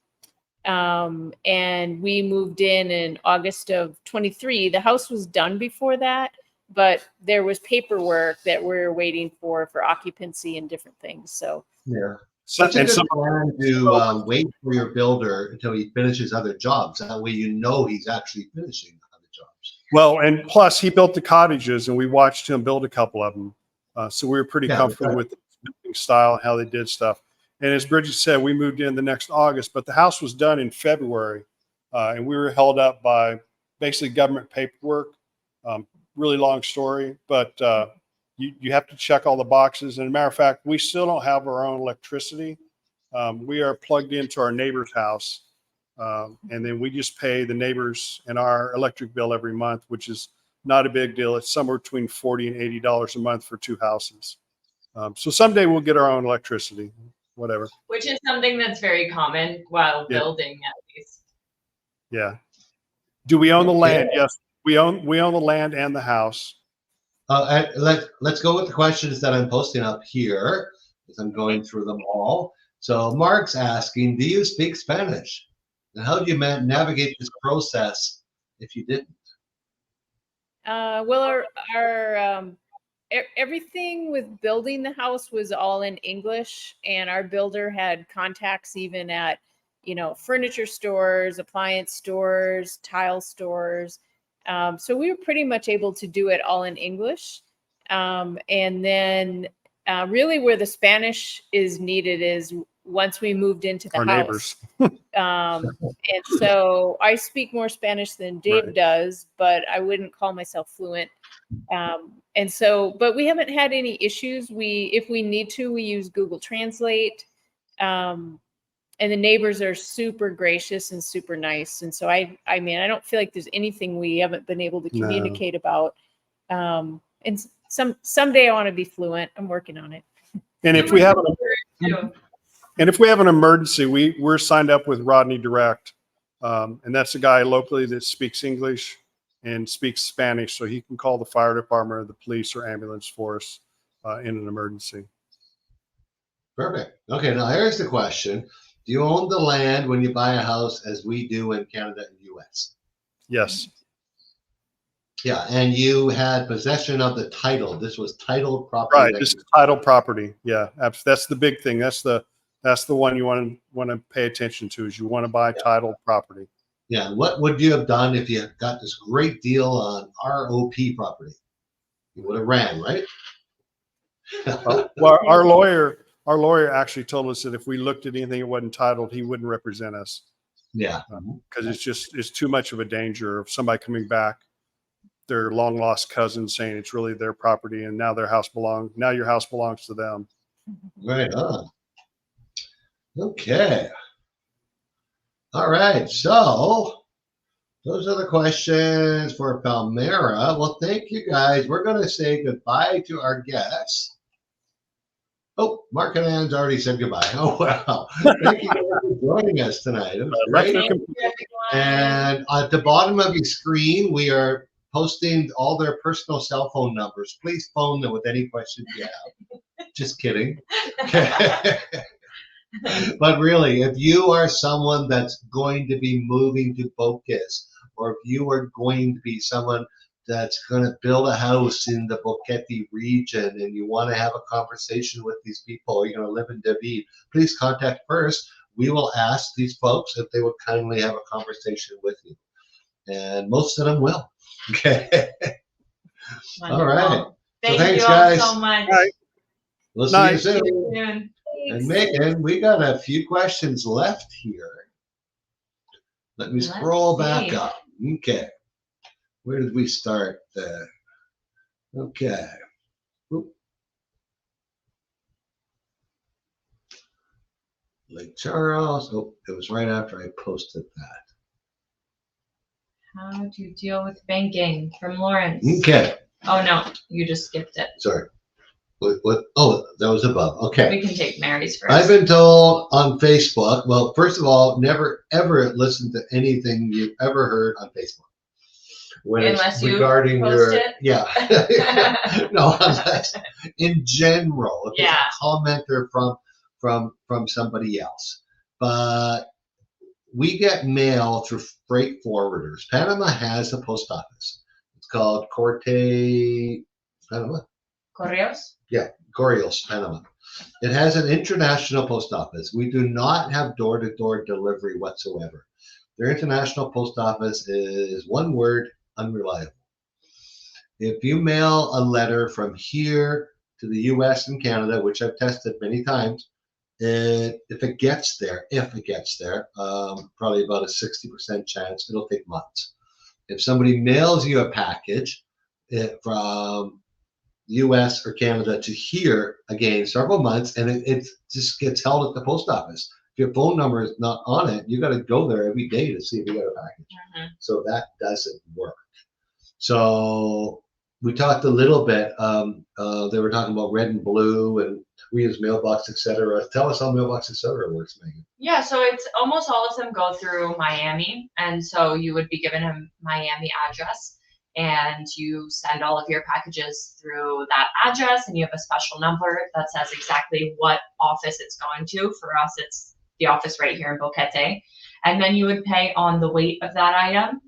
And we moved in August of 23. The house was done before that, but there was paperwork that we were waiting for occupancy and different things. So yeah, such a good plan to wait for your builder until he finishes other jobs. That way, you know, he's actually finishing other jobs. Well, and plus he built the cottages, and we watched him build a couple of them. So we were pretty comfortable with the building style and how they did stuff. And as Bridget said, we moved in the next August, but the house was done in February, and we were held up by basically government paperwork. Really long story, but you have to check all the boxes. And as a matter of fact, we still don't have our own electricity. We are plugged into our neighbor's house, and then we just pay the neighbors and our electric bill every month, which is not a big deal. It's somewhere between $40 and $80 a month for 2 houses. So someday we'll get our own electricity. Whatever. Which is something that's very common while building, at least. Yeah. Do we own the land? Yes, we own the land and the house. Let's go with the questions that I'm posting up here, as I'm going through them all. So Mark's asking, do you speak Spanish? And how do you navigate this process if you didn't? Well, our everything with building the house was all in English, and our builder had contacts even at, furniture stores, appliance stores, tile stores. So we were pretty much able to do it all in English. And then really where the Spanish is needed is once we moved into the house. Neighbors. And so I speak more Spanish than Dave does, but I wouldn't call myself fluent. But we haven't had any issues. If we need to, we use Google Translate. And the neighbors are super gracious and super nice. And so I don't feel like there's anything we haven't been able to communicate about. And someday I want to be fluent. I'm working on it. And if we have an emergency, we're signed up with Rodney Direct. And that's a guy locally that speaks English and speaks Spanish, so he can call the fire department or the police or ambulance for us in an emergency. Perfect. Okay, now here's the question. Do you own the land when you buy a house as we do in Canada and US? Yes. Yeah, and you had possession of the title. This was titled property. Right. This is title property. Yeah. That's the big thing. That's the one you want to pay attention to, is you want to buy title property. Yeah. What would you have done if you had got this great deal on ROP property? You would have ran, right? Well, our lawyer actually told us that if we looked at anything that wasn't titled, he wouldn't represent us. Yeah. Because it's too much of a danger of somebody coming back, their long lost cousin, saying it's really their property, and now your house belongs to them. Right on. Okay. All right. So those are the questions for Palmira. Well, thank you guys. We're going to say goodbye to our guests. Oh, Mark and Ann's already said goodbye. Oh, wow. Thank you guys for joining us tonight. It was great. Thank you, everyone. And at the bottom of your screen, we are posting all their personal cell phone numbers. Please phone them with any questions you have. Just kidding. But really, if you are someone that's going to be moving to Bocas, or if you are going to be someone that's going to build a house in the Boquete region and you want to have a conversation with these people, or you're going to live in David, please contact first. We will ask these folks if they would kindly have a conversation with you. And most of them will. Okay. All right. Thank thanks, you all guys. so much. All right. We'll see Night. you soon. See you soon. And Megan, we got a few questions left here. Let me Let's scroll back see. up. Okay. Where did we start there? Okay. Oop. Lake Charles. Oh, it was right after I posted that. How do you deal with banking from Lawrence? Okay. Oh, no, you just skipped it. Sorry. What? Oh, that was above. Okay. We can take Mary's first. I've been told on Facebook, well, first of all, never ever listen to anything you've ever heard on Facebook. When Unless it's you regarding post your, it? yeah. No, unless in general, if it's a commenter from somebody else. But we get mail through freight forwarders. Panama has a post office. It's called Panama. Correos? Yeah, Correos, Panama. It has an international post office. We do not have door-to-door delivery whatsoever. Their international post office is one word, unreliable. If you mail a letter from here to the US and Canada, which I've tested many times, if it gets there, probably about a 60% chance, it'll take months. If somebody mails you a package from US or Canada to here, again, several months, and it just gets held at the post office. If your phone number is not on it, you got to go there every day to see if you got a package. So that doesn't work. So we talked a little bit. They were talking about red and blue, and we use mailbox, etc. Tell us how mailbox, etc. works, Megan. Yeah, so it's almost all of them go through Miami, and so you would be given a Miami address, and you send all of your packages through that address, and you have a special number that says exactly what office it's going to. For us, it's the office right here in Boquete, and then you would pay on the weight of that item,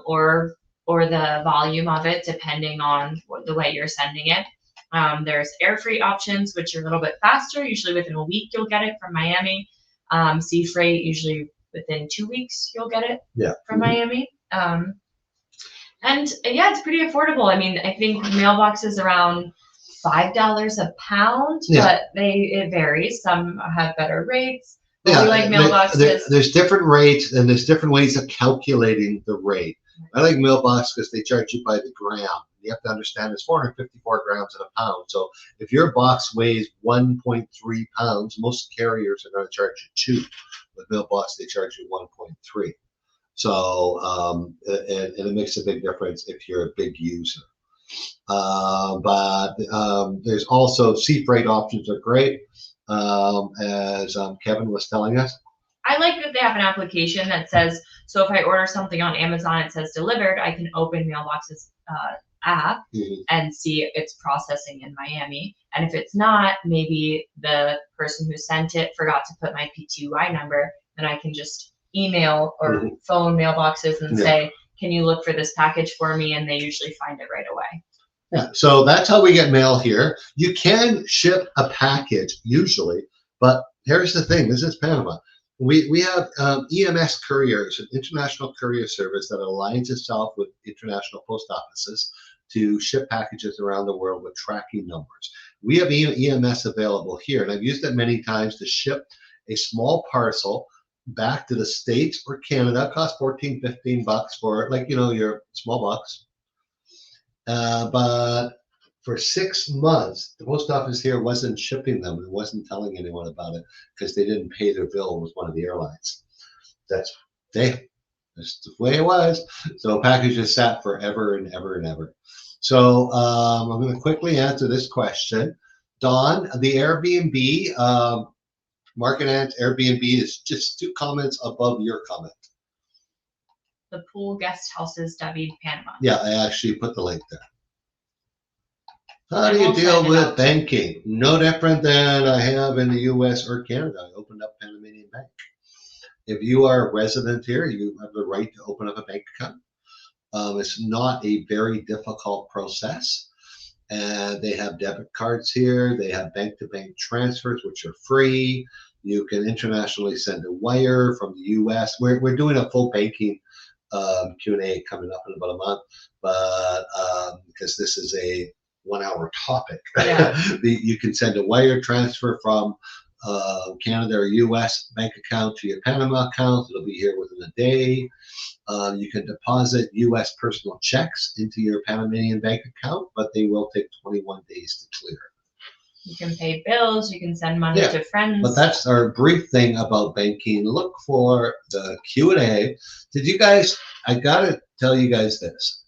or the volume of it, depending on the way you're sending it. There's air freight options, which are a little bit faster. Usually within a week, you'll get it from Miami. Sea freight, usually within 2 weeks, you'll get it from Miami. And yeah, it's pretty affordable. I mean, I think mailbox is around $5 a pound, but it varies. Some have better rates. But we like mailboxes. There's different rates, and there's different ways of calculating the rate. I like mailbox because they charge you by the gram. You have to understand it's 454 grams in a pound. So if your box weighs 1.3 pounds, most carriers are going to charge you 2. With mailbox, they charge you 1.3. So and it makes a big difference if you're a big user. But there's also sea freight options are great, as Kevin was telling us. I like that they have an application that says, so if I order something on Amazon, it says delivered, I can open Mailbox's app and see if it's processing in Miami. And if it's not, maybe the person who sent it forgot to put my PTY number, then I can just email or phone mailboxes and say, can you look for this package for me? And they usually find it right away. Yeah, so that's how we get mail here. You can ship a package usually, but here's the thing. This is Panama. We have EMS couriers, an international courier service that aligns itself with international post offices to ship packages around the world with tracking numbers. We have EMS available here, and I've used it many times to ship a small parcel back to the States or Canada. It costs $14-15 for, like, you know, your small box. But for 6 months, the post office here wasn't shipping them. It wasn't telling anyone about it because they didn't pay their bill with one of the airlines. That's the way it was. So packages sat forever and ever and ever. So I'm going to quickly answer this question. Don, the Airbnb, Mark and Ant's Airbnb is just 2 comments above your comment. The Pool Guest Houses, David, Panama. Yeah, I actually put the link there. How do you deal with banking? No different than I have in the US or Canada. I opened up Panamanian Bank. If you are a resident here, you have the right to open up a bank account. It's not a very difficult process. And they have debit cards here. They have bank-to-bank transfers, which are free. You can internationally send a wire from the US. We're doing a full banking Q&A coming up in about a month, but because this is a 1-hour topic. Yeah. You can send a wire transfer from Canada or US bank account to your Panama account. It'll be here within a day. You can deposit US personal checks into your Panamanian bank account, but they will take 21 days to clear. You can pay bills. You can send money to friends. But that's our brief thing about banking. Look for the Q&A. Did you guys, I got to tell you guys this.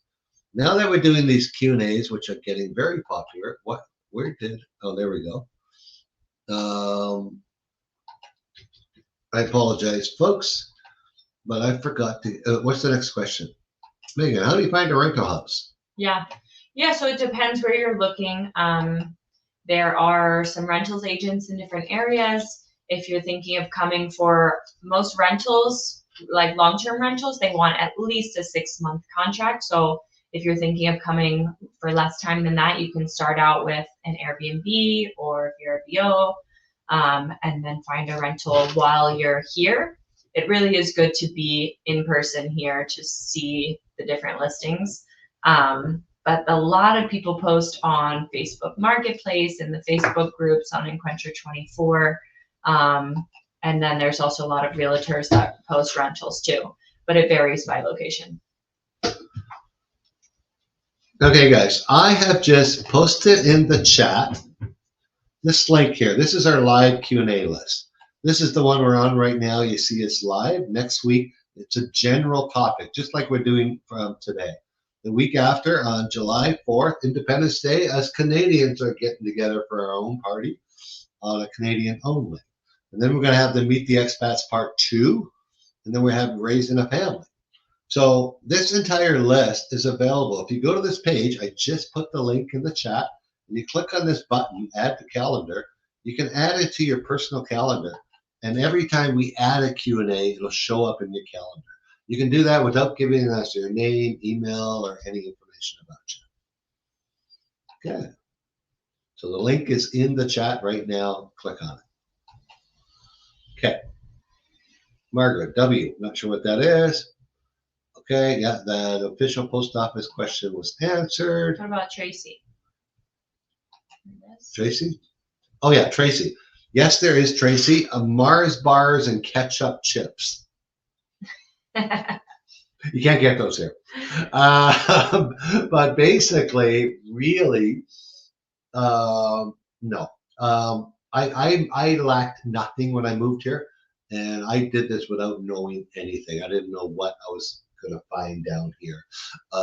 Now that we're doing these Q&As, which are getting very popular, oh, there we go. I apologize, folks, but I forgot to, what's the next question? Megan, how do you find a rental house? Yeah, so it depends where you're looking. There are some rentals agents in different areas. If you're thinking of coming for most rentals, like long-term rentals, they want at least a 6-month contract. So if you're thinking of coming for less time than that, you can start out with an Airbnb or VRBO, and then find a rental while you're here. It really is good to be in person here to see the different listings. But a lot of people post on Facebook Marketplace and the Facebook groups on Encuentro 24. And then there's also a lot of realtors that post rentals too, but it varies by location. Okay, guys, I have just posted in the chat this link here. This is our live Q&A list. This is the one we're on right now. You see it's live. Next week, it's a general topic, just like we're doing from today. The week after, on July 4th, Independence Day, us Canadians are getting together for our own party on a Canadian only. And then we're going to have the Meet the Expats Part 2, and then we have Raising a Family. So this entire list is available. If you go to this page, I just put the link in the chat, and you click on this button, Add to Calendar. You can add it to your personal calendar, and every time we add a Q&A, it'll show up in your calendar. You can do that without giving us your name, email, or any information about you. Okay. So the link is in the chat right now. Click on it. Okay. Margaret W. Not sure what that is. Okay. Yeah, the official post office question was answered. What about Tracy? Tracy? Oh, yeah, Tracy. Yes, there is Tracy. Mars bars and ketchup chips. You can't get those here. But basically, really, no. I lacked nothing when I moved here, and I did this without knowing anything. I didn't know what I was going to find down here.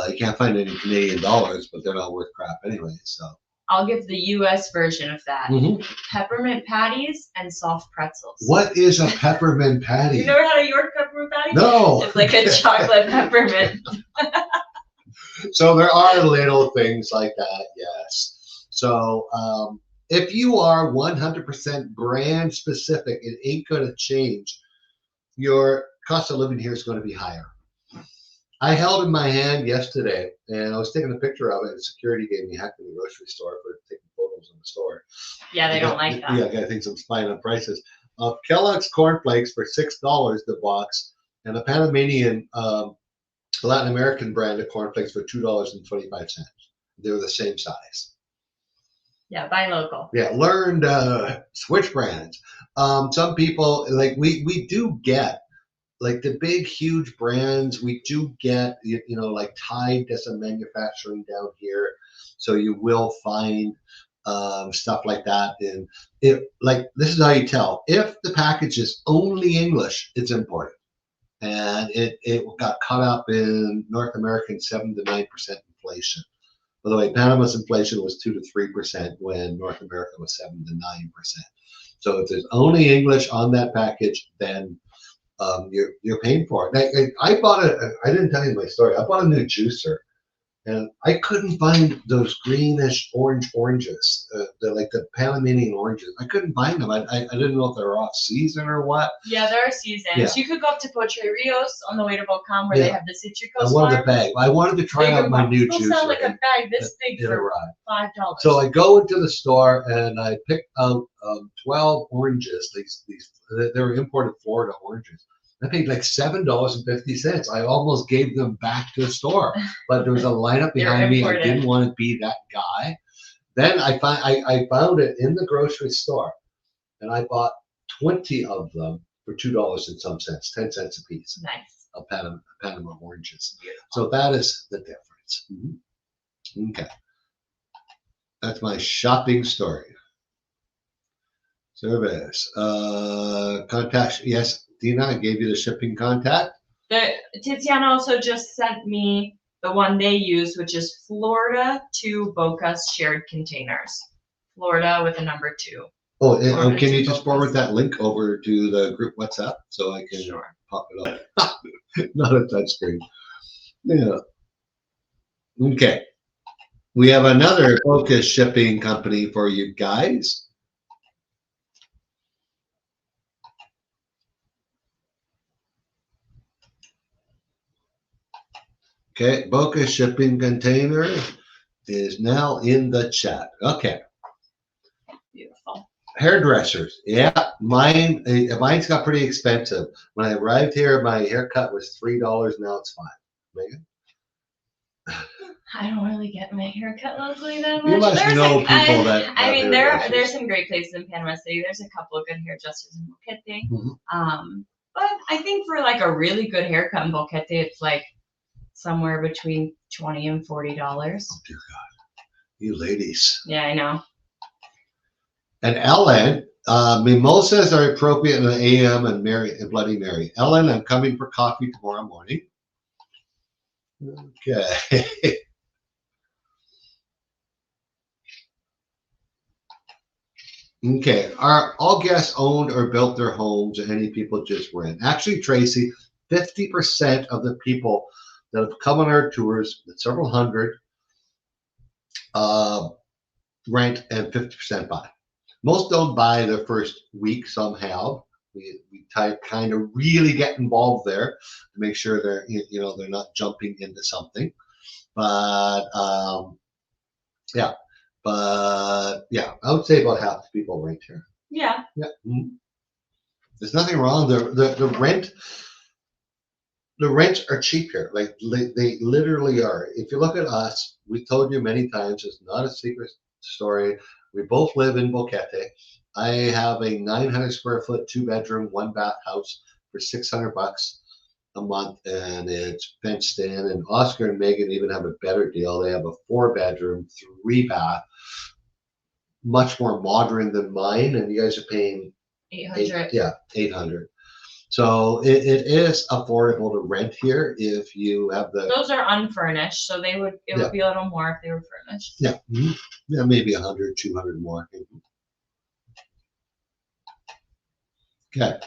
You can't find any Canadian dollars, but they're not worth crap anyway, so. I'll give the U.S. version of that. Mm-hmm. Peppermint patties and soft pretzels. What is a peppermint patty? You never had a York peppermint patty? No. It's like a chocolate peppermint. So there are little things like that, yes. So if you are 100% brand specific, it ain't going to change. Your cost of living here is going to be higher. I held in my hand yesterday, and I was taking a picture of it, and security gave me a heck in the grocery store for taking photos in the store. Yeah, they don't like that. Yeah, I think some spying on prices. Kellogg's cornflakes for $6 the box, and a Panamanian Latin American brand of cornflakes for $2.25. They were the same size. Yeah, buy local. Yeah, learned switch brands. Some people like we do get like the big huge brands. We do get like Tide does some manufacturing down here, so you will find stuff like that. And it like this is how you tell if the package is only English, it's imported, and it got caught up in North American 7 to 9% inflation. By the way, Panama's inflation was 2 to 3% when North America was 7 to 9%. So if there's only English on that package, then you're paying for it. I bought I didn't tell you my story. I bought a new juicer, and I couldn't find those greenish oranges, the Panamanian oranges. I couldn't find them. I didn't know if they were off season or what. Yeah, there are seasons. Yeah. You could go up to Potre Rios on the way to Bocam where Yeah. they have the citricos. I wanted a bag. I wanted to try out my new They'll juicer. sell like a and bag this big it for arrived. $5. So I go into the store and I picked out 12 oranges. These they were imported Florida oranges. I paid like $7.50. I almost gave them back to the store, but there was a lineup behind me. I didn't want to be that guy. Then I found it in the grocery store, and I bought 20 of them for $2 and some cents, 10 cents a piece. Nice. Of Panama oranges. So that is the difference. Mm-hmm. Okay. That's my shopping story. Service. Contact. Yes, Dina, I gave you the shipping contact. Tiziana also just sent me the one they use, which is Florida to Bocas shared containers. Florida with a number 2. Oh, and, Florida can to you just Bocas. forward that link over to the group WhatsApp so I can Sure. pop it up? Not a touch screen. Yeah. Okay. We have another Bocas shipping company for you guys. Okay, Bocas shipping container is now in the chat. Okay. Beautiful. Hairdressers. Yeah, mine's got pretty expensive. When I arrived here, my haircut was $3. Now it's $5. Megan? I don't really get my haircut locally that much. You must There's know like, people that I have mean, hairdressers. there's some great places in Panama City. There's a couple of good hairdressers in Boquete. Mhm. But I think for like a really good haircut in Boquete, it's like somewhere between $20 and $40. Oh dear God, you ladies. Yeah, I know. And Ellen, mimosas are appropriate in the AM and Bloody Mary. Ellen, I'm coming for coffee tomorrow morning. Okay. Okay. Are all guests owned or built their homes, or any people just rent? Actually, Tracy, 50% of the people that have come on our tours, several hundred, rent and 50% buy. Most don't buy their first week. Some have. We kind of really get involved there to make sure they're not jumping into something. But yeah, I would say about half the people rent here. Yeah. Yeah. Mm-hmm. There's nothing wrong. The rents are cheap here. Like they literally are. If you look at us, we told you many times, it's not a secret story. We both live in Boquete. I have a 900 square foot, 2-bedroom, 1-bath house for $600 a month, and it's fenced in. And Oscar and Megan even have a better deal. They have a 4-bedroom, 3-bath, much more modern than mine, and you guys are paying $800. So it is affordable to rent here if you have the. Those are unfurnished, so it would be a little more if they were furnished. Yeah, yeah, maybe 100, 200 more. Okay.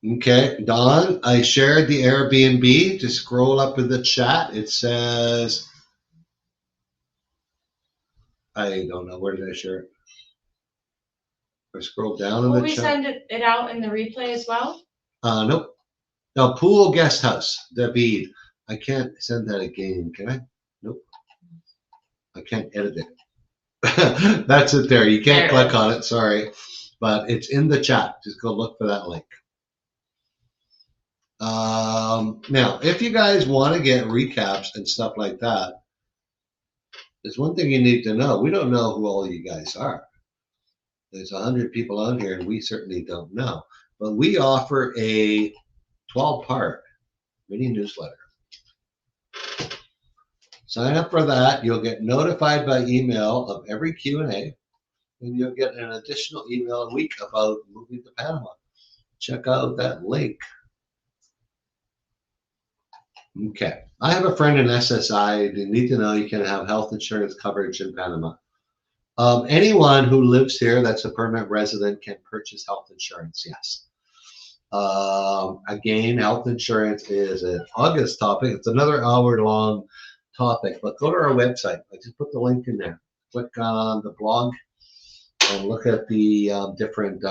Okay, Don, I shared the Airbnb. Just scroll up in the chat. It says, I don't know, where did I share it? I scroll down in Will the we chat. send it out in the replay as well? Nope. Now, pool guest house, David. I can't send that again, can I? Nope. I can't edit it. That's it there. You can't There it click on it, sorry. But it's in the chat. Just go look for that link. Now, if you guys want to get recaps and stuff like that, there's one thing you need to know. We don't know who all you guys are. There's 100 people on here, and we certainly don't know. But we offer a 12-part mini newsletter. Sign up for that. You'll get notified by email of every Q&A, and you'll get an additional email a week about moving to Panama. Check out that link. Okay. I have a friend in SSI. You need to know you can have health insurance coverage in Panama. Anyone who lives here that's a permanent resident can purchase health insurance, yes. Again, health insurance is an August topic. It's another hour-long topic, but go to our website. I just put the link in there. Click on the blog and look at the different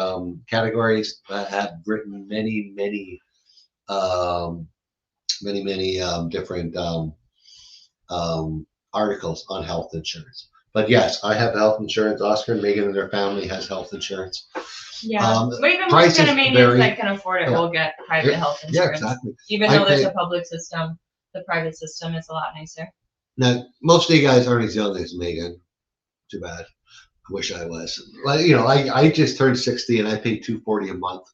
categories. I have written many different articles on health insurance. But yes, I have health insurance. Oscar and Megan and their family has health insurance. Yeah. Even prices most Panamanians vary. that can afford it Yeah. will get private health Yeah, insurance. exactly. Even I though there's pay- a public system, the private system is a lot nicer. Now, most of you guys aren't as young as Megan. Too bad. I wish I was. Well, you know, I just turned 60 and I pay $240 a month,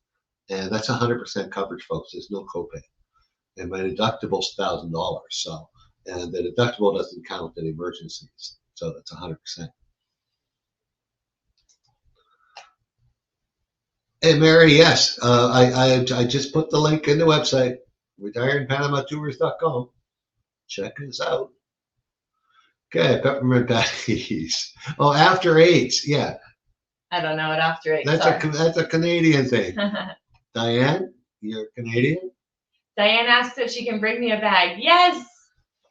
and that's 100% coverage, folks. There's no copay, and my deductible's $1,000. So, and the deductible doesn't count in emergencies, so that's 100%. Hey, Mary, yes, I just put the link in the website, retiredpanamatours.com. Check us out. Okay, peppermint patties. Oh, after 8, yeah. I don't know what after 8 That's a Canadian thing. Diane, you're Canadian? Diane asked if she can bring me a bag. Yes,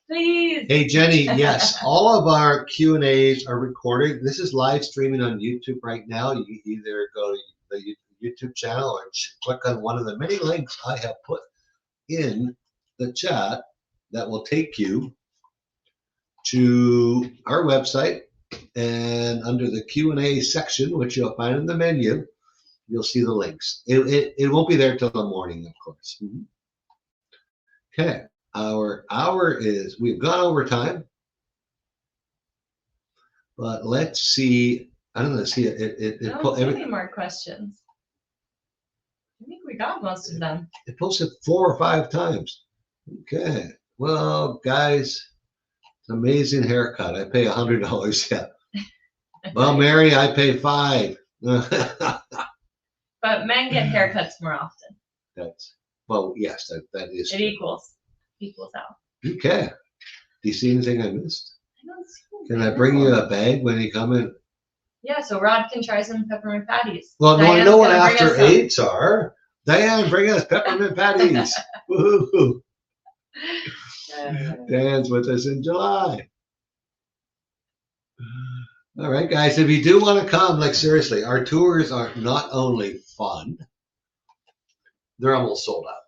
please. Hey, Jenny, yes, all of our Q&As are recorded. This is live streaming on YouTube right now. You can either go to the YouTube channel or click on one of the many links I have put in the chat that will take you to our website, and under the Q&A section, which you'll find in the menu, you'll see the links. It won't be there till the morning, of course. Okay, our hour is, we've gone over time, but let's see. I don't know, see it No, any more questions? I think we got most of them. It posted 4 or 5 times. Okay, well, guys, it's an amazing haircut. I pay $100. Yeah. Well, Mary, I pay $5. But men get haircuts more often. That's, well, yes, that is It true. equals out. Okay. Do you see anything I missed? I don't see Can I anything. bring you a bag when you come in? Yeah, so Rod can try some peppermint patties. Well, no, I Diane's know what gonna bring us after some. 8s are. Diane, bring us peppermint patties. Woohoo. Dan's with us in July. All right, guys, if you do want to come, like seriously, our tours are not only fun, they're almost sold out.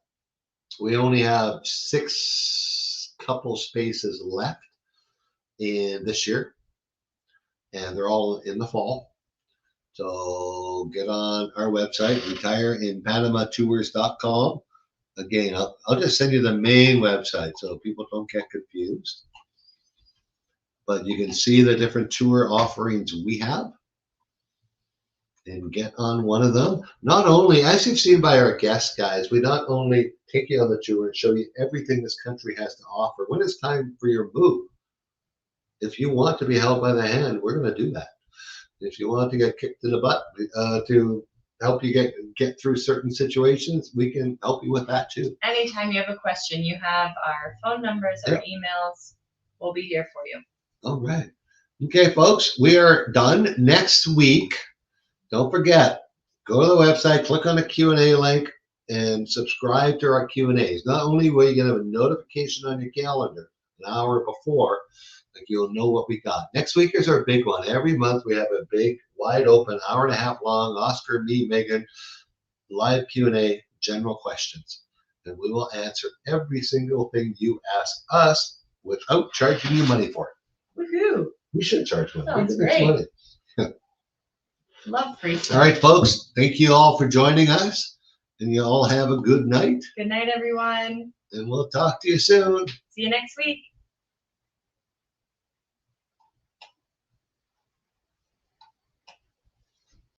We only have 6 couple spaces left in this year, and they're all in the fall. So get on our website, retireinpanamatours.com. Again, I'll just send you the main website so people don't get confused. But you can see the different tour offerings we have and get on one of them. Not only, as you've seen by our guests, guys, we not only take you on the tour and show you everything this country has to offer. When it's time for your move, if you want to be held by the hand, we're going to do that. If you want to get kicked in the butt to help you get through certain situations, we can help you with that too. Anytime you have a question, you have our phone numbers, our emails. We'll be here for you. All right. Okay, folks, we are done. Next week, don't forget, go to the website, click on the Q&A link, and subscribe to our Q&As. Not only will you get a notification on your calendar an hour before, like you'll know what we got. Next week is our big one. Every month we have a big, wide open, hour-and-a-half long, Oscar, me, Megan, live Q&A, general questions. and we will answer every single thing you ask us without charging you money for it. Woohoo! We should charge money. Sounds We can make great. money. Love free stuff. All right, folks. Thank you all for joining us, and you all have a good night. Good night, everyone. And we'll talk to you soon. See you next week.